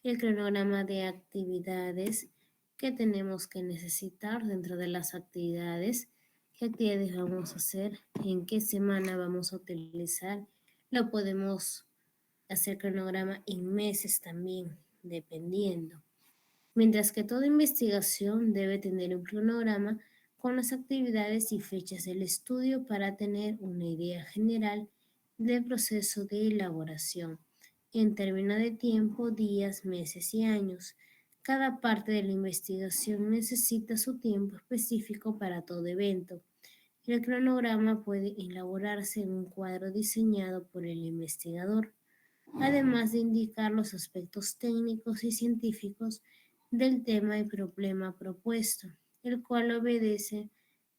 el cronograma de actividades que tenemos que necesitar dentro de las actividades. ¿Qué actividades vamos a hacer? ¿En qué semana vamos a utilizar? Lo podemos hacer cronograma en meses también, dependiendo. Mientras que toda investigación debe tener un cronograma con las actividades y fechas del estudio para tener una idea general del proceso de elaboración, en términos de tiempo, días, meses y años. Cada parte de la investigación necesita su tiempo específico para todo evento. El cronograma puede elaborarse en un cuadro diseñado por el investigador, además de indicar los aspectos técnicos y científicos del tema y problema propuesto, el cual obedece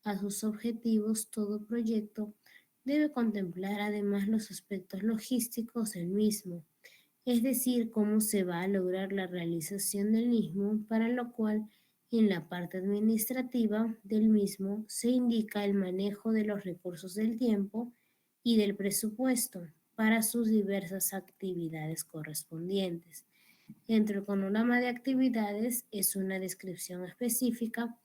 a sus objetivos. Todo proyecto debe contemplar además los aspectos logísticos del mismo, es decir, cómo se va a lograr la realización del mismo, para lo cual en la parte administrativa del mismo se indica el manejo de los recursos del tiempo y del presupuesto para sus diversas actividades correspondientes. Dentro del cronograma de actividades es una descripción específica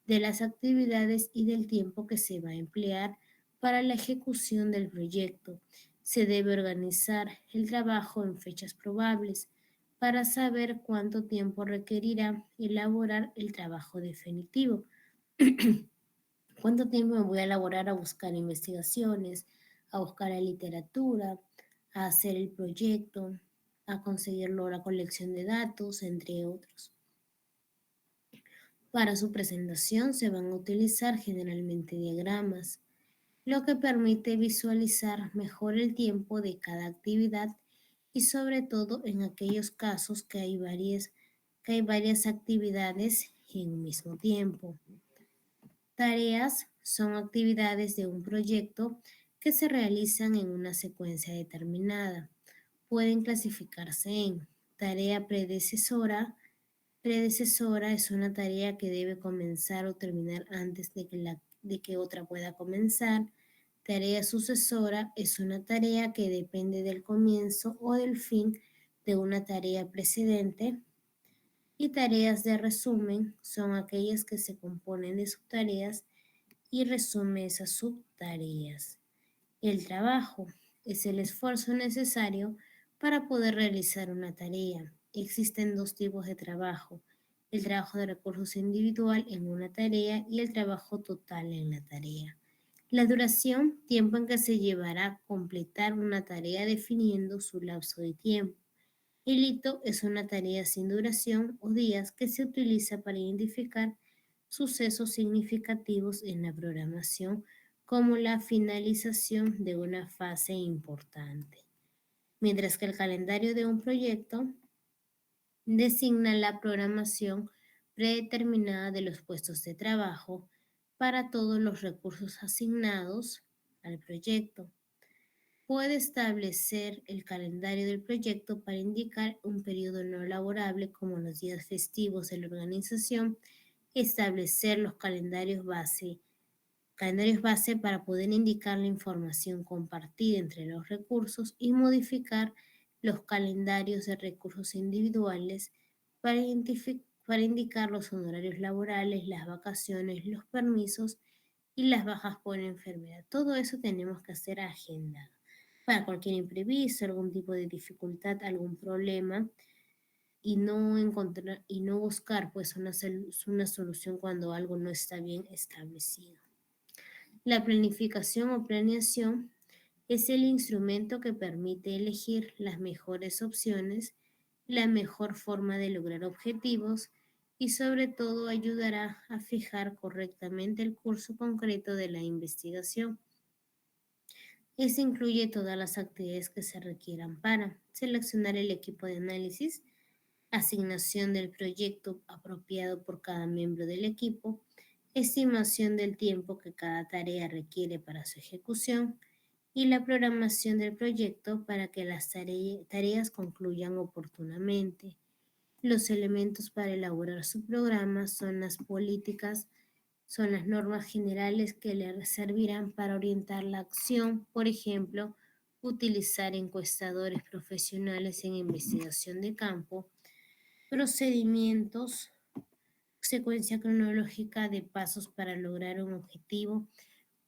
de las actividades y del tiempo que se va a emplear para la ejecución del proyecto. Se debe organizar el trabajo en fechas probables para saber cuánto tiempo requerirá elaborar el trabajo definitivo. ¿Cuánto tiempo me voy a elaborar a buscar investigaciones, a buscar la literatura, a hacer el proyecto, a conseguirlo la colección de datos, entre otros? Para su presentación se van a utilizar generalmente diagramas, lo que permite visualizar mejor el tiempo de cada actividad y sobre todo en aquellos casos que hay varias actividades en un mismo tiempo. Tareas son actividades de un proyecto que se realizan en una secuencia determinada. Pueden clasificarse en tarea predecesora. Predecesora es una tarea que debe comenzar o terminar antes de que otra pueda comenzar. Tarea sucesora es una tarea que depende del comienzo o del fin de una tarea precedente. Y tareas de resumen son aquellas que se componen de subtareas y resume esas subtareas. El trabajo es el esfuerzo necesario para poder realizar una tarea. Existen dos tipos de trabajo: el trabajo de recursos individual en una tarea y el trabajo total en la tarea. La duración, tiempo en que se llevará a completar una tarea definiendo su lapso de tiempo. El hito es una tarea sin duración o días que se utiliza para identificar sucesos significativos en la programación, como la finalización de una fase importante. Mientras que el calendario de un proyecto designa la programación predeterminada de los puestos de trabajo para todos los recursos asignados al proyecto. Puede establecer el calendario del proyecto para indicar un periodo no laborable como los días festivos de la organización, establecer los calendarios base para poder indicar la información compartida entre los recursos y modificar los calendarios de recursos individuales para, para indicar los honorarios laborales, las vacaciones, los permisos y las bajas por enfermedad. Todo eso tenemos que hacer agendado para cualquier imprevisto, algún tipo de dificultad, algún problema, y no encontrar y no buscar pues una solución cuando algo no está bien establecido. La planificación o planeación es el instrumento que permite elegir las mejores opciones, la mejor forma de lograr objetivos y sobre todo ayudará a fijar correctamente el curso concreto de la investigación. Este incluye todas las actividades que se requieran para seleccionar el equipo de análisis, asignación del proyecto apropiado por cada miembro del equipo, estimación del tiempo que cada tarea requiere para su ejecución y la programación del proyecto para que las tareas concluyan oportunamente. Los elementos para elaborar su programa son las políticas, son las normas generales que le servirán para orientar la acción, por ejemplo, utilizar encuestadores profesionales en investigación de campo, procedimientos, secuencia cronológica de pasos para lograr un objetivo,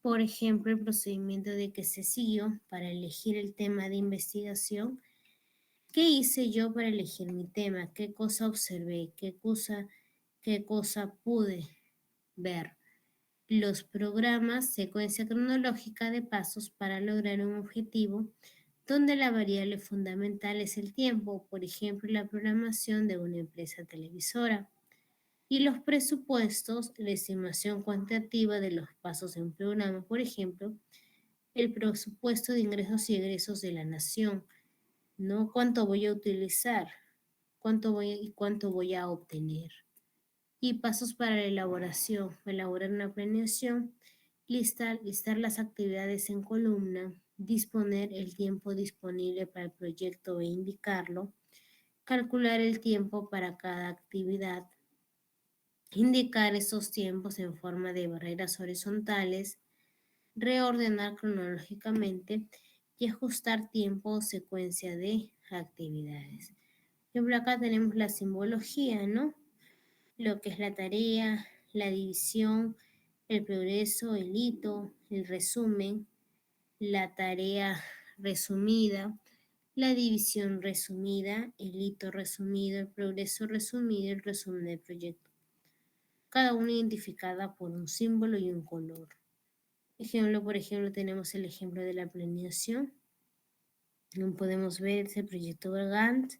por ejemplo, el procedimiento de que se siguió para elegir el tema de investigación. ¿Qué hice yo para elegir mi tema? ¿Qué cosa observé? Qué cosa pude ver? Los programas, secuencia cronológica de pasos para lograr un objetivo, donde la variable fundamental es el tiempo, por ejemplo, la programación de una empresa televisora. Y los presupuestos, la estimación cuantitativa de los pasos de un programa, por ejemplo, el presupuesto de ingresos y egresos de la nación, no cuánto voy a utilizar, cuánto voy a obtener. Y pasos para la elaboración, elaborar una planeación listar las actividades en columna, disponer el tiempo disponible para el proyecto e indicarlo, calcular el tiempo para cada actividad, indicar esos tiempos en forma de barreras horizontales, reordenar cronológicamente y ajustar tiempo o secuencia de actividades. Por ejemplo, acá tenemos la simbología, ¿no? Lo que es la tarea, la división, el progreso, el hito, el resumen, la tarea resumida, la división resumida, el hito resumido, el progreso resumido y el resumen del proyecto. Cada una identificada por un símbolo y un color. Por ejemplo, tenemos el ejemplo de la planeación. Como podemos ver, es el proyecto Gantt.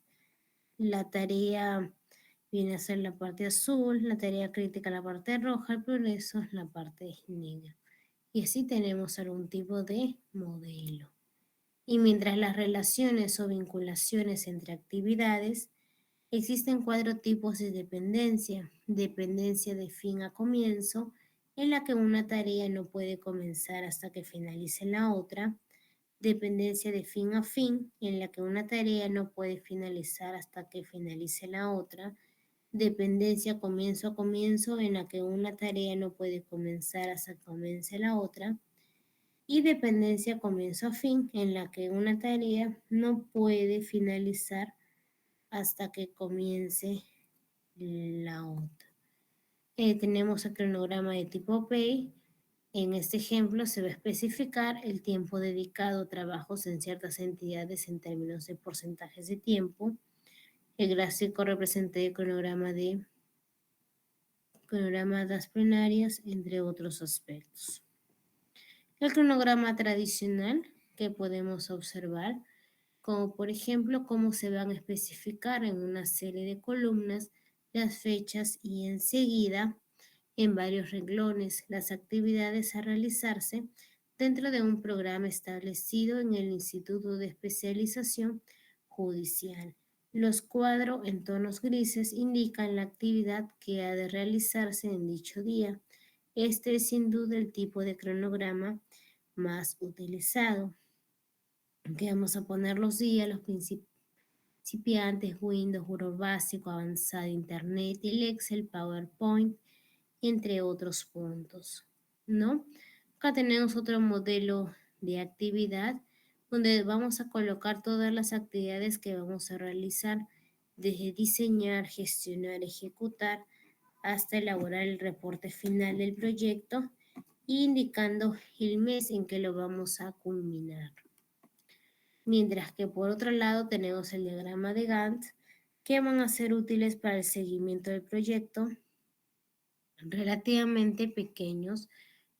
La tarea viene a ser la parte azul, la tarea crítica la parte roja, el progreso la parte negra. Y así tenemos algún tipo de modelo. Y mientras las relaciones o vinculaciones entre actividades, existen 4 tipos de dependencia. Dependencia de fin a comienzo, en la que una tarea no puede comenzar hasta que finalice la otra. Dependencia de fin a fin, en la que una tarea no puede finalizar hasta que finalice la otra. Dependencia comienzo a comienzo, en la que una tarea no puede comenzar hasta que comience la otra. Y dependencia comienzo a fin, en la que una tarea no puede finalizar hasta que comience la otra. Tenemos el cronograma de tipo PEI. En este ejemplo se va a especificar el tiempo dedicado a trabajos en ciertas entidades en términos de porcentajes de tiempo. El gráfico representa el cronograma de plenarias, entre otros aspectos. El cronograma tradicional que podemos observar, como por ejemplo cómo se van a especificar en una serie de columnas las fechas y enseguida en varios renglones las actividades a realizarse dentro de un programa establecido en el Instituto de Especialización Judicial. Los cuadros en tonos grises indican la actividad que ha de realizarse en dicho día. Este es sin duda el tipo de cronograma más utilizado. Aquí vamos a poner los días, los principiantes, Windows, Word básico, avanzado, Internet, el Excel, PowerPoint, entre otros puntos, ¿no? Acá tenemos otro modelo de actividad donde vamos a colocar todas las actividades que vamos a realizar, desde diseñar, gestionar, ejecutar, hasta elaborar el reporte final del proyecto, indicando el mes en que lo vamos a culminar. Mientras que por otro lado tenemos el diagrama de Gantt, que van a ser útiles para el seguimiento del proyecto, relativamente pequeños,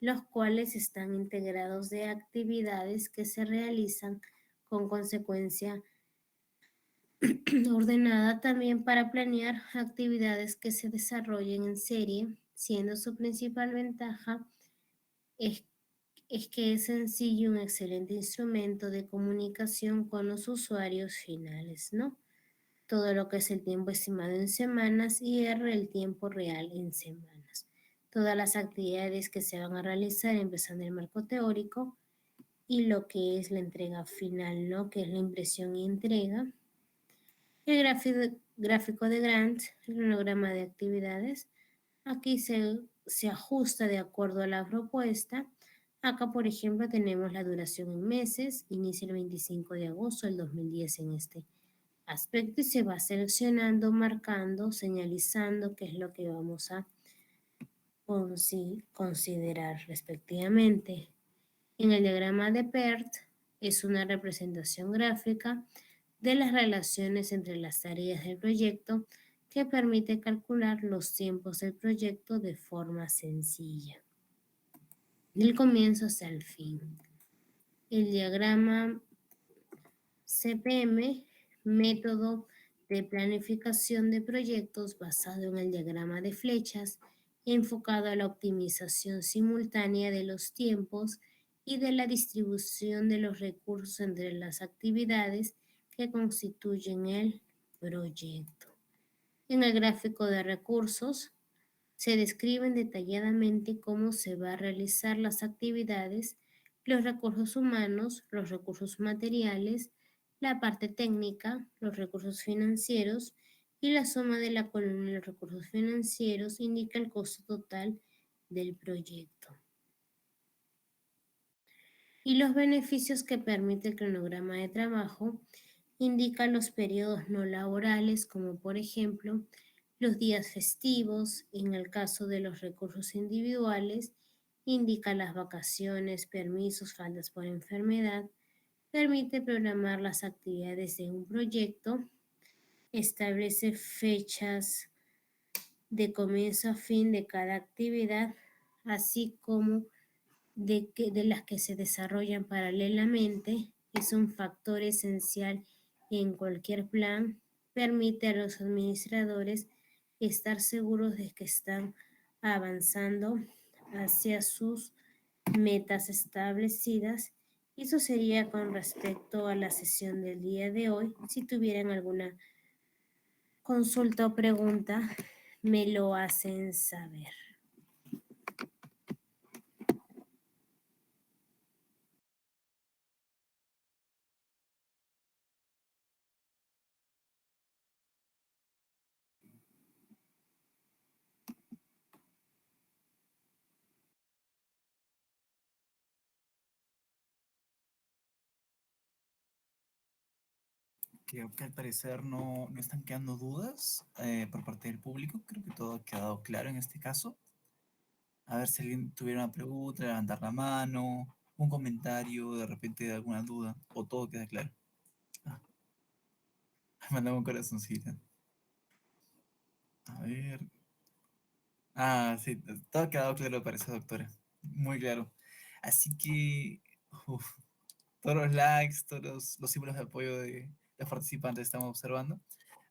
los cuales están integrados de actividades que se realizan con consecuencia ordenada también para planear actividades que se desarrollen en serie, siendo su principal ventaja es, que es sencillo y un excelente instrumento de comunicación con los usuarios finales, ¿no? Todo lo que es el tiempo estimado en semanas y R el tiempo real en semanas. Todas las actividades que se van a realizar empezando el marco teórico y lo que es la entrega final, ¿no? Que es la impresión y entrega. El gráfico de Gantt, el cronograma de actividades. Aquí se ajusta de acuerdo a la propuesta. Acá, por ejemplo, tenemos la duración en meses. Inicia el 25 de agosto del 2010 en este aspecto y se va seleccionando, marcando, señalizando qué es lo que vamos a considerar respectivamente. En el diagrama de PERT es una representación gráfica de las relaciones entre las tareas del proyecto que permite calcular los tiempos del proyecto de forma sencilla, del comienzo hasta el fin. El diagrama CPM, método de planificación de proyectos basado en el diagrama de flechas, enfocado a la optimización simultánea de los tiempos y de la distribución de los recursos entre las actividades que constituyen el proyecto. En el gráfico de recursos Se describen detalladamente cómo se va a realizar las actividades, los recursos humanos, los recursos materiales, la parte técnica, los recursos financieros y la suma de la columna de los recursos financieros indica el costo total del proyecto. Y los beneficios que permite el cronograma de trabajo indica los periodos no laborales, como por ejemplo los días festivos, en el caso de los recursos individuales, indica las vacaciones, permisos, faltas por enfermedad, permite programar las actividades de un proyecto, establece fechas de comienzo a fin de cada actividad, así como de las que se desarrollan paralelamente, es un factor esencial en cualquier plan, permite a los administradores estar seguros de que están avanzando hacia sus metas establecidas. Y eso sería con respecto a la sesión del día de hoy. Si tuvieran alguna consulta o pregunta, me lo hacen saber. Creo que al parecer no están quedando dudas por parte del público. Creo que todo ha quedado claro en este caso. A ver si alguien tuviera una pregunta, levantar la mano, un comentario, de repente alguna duda, o todo queda claro. Ah, mandame un corazoncito. A ver. Ah, sí, todo ha quedado claro, parece, doctora. Muy claro. Así que, uf, todos los likes, todos los símbolos de apoyo de los participantes estamos observando.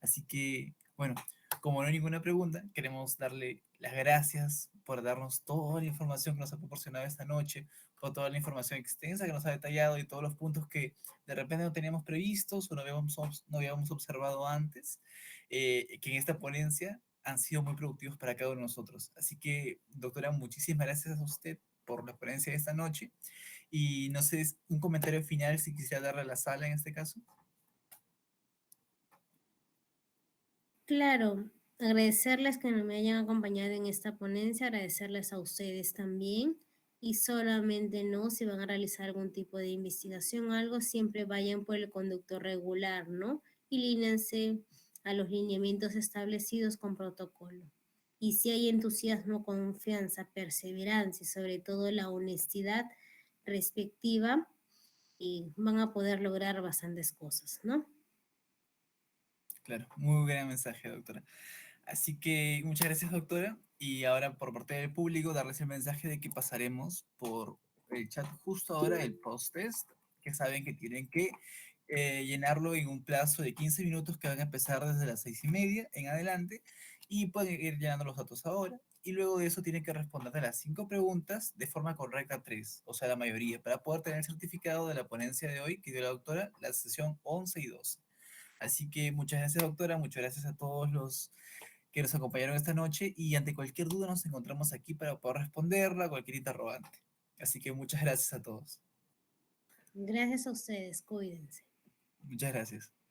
Así que, bueno, como no hay ninguna pregunta, queremos darle las gracias por darnos toda la información que nos ha proporcionado esta noche, por toda la información extensa que nos ha detallado y todos los puntos que de repente no teníamos previstos o no habíamos observado antes, que en esta ponencia han sido muy productivos para cada uno de nosotros. Así que, doctora, muchísimas gracias a usted por la ponencia de esta noche. Y no sé, un comentario final si quisiera darle a la sala en este caso. Claro, agradecerles que me hayan acompañado en esta ponencia, agradecerles a ustedes también y solamente no, si van a realizar algún tipo de investigación o algo, siempre vayan por el conducto regular, ¿no? Y líneanse a los lineamientos establecidos con protocolo. Y si hay entusiasmo, confianza, perseverancia y sobre todo la honestidad respectiva, y van a poder lograr bastantes cosas, ¿no? Claro, muy buen mensaje, doctora. Así que muchas gracias, doctora. Y ahora, por parte del público, darles el mensaje de que pasaremos por el chat justo ahora, el post-test, que saben que tienen que llenarlo en un plazo de 15 minutos que van a empezar desde las 6:30 en adelante y pueden ir llenando los datos ahora. Y luego de eso tienen que responder de las 5 preguntas de forma correcta 3, o sea, la mayoría, para poder tener el certificado de la ponencia de hoy que dio la doctora, la sesión 11 y 12. Así que muchas gracias, doctora, muchas gracias a todos los que nos acompañaron esta noche y ante cualquier duda nos encontramos aquí para poder responderla, cualquier interrogante. Así que muchas gracias a todos. Gracias a ustedes, cuídense. Muchas gracias.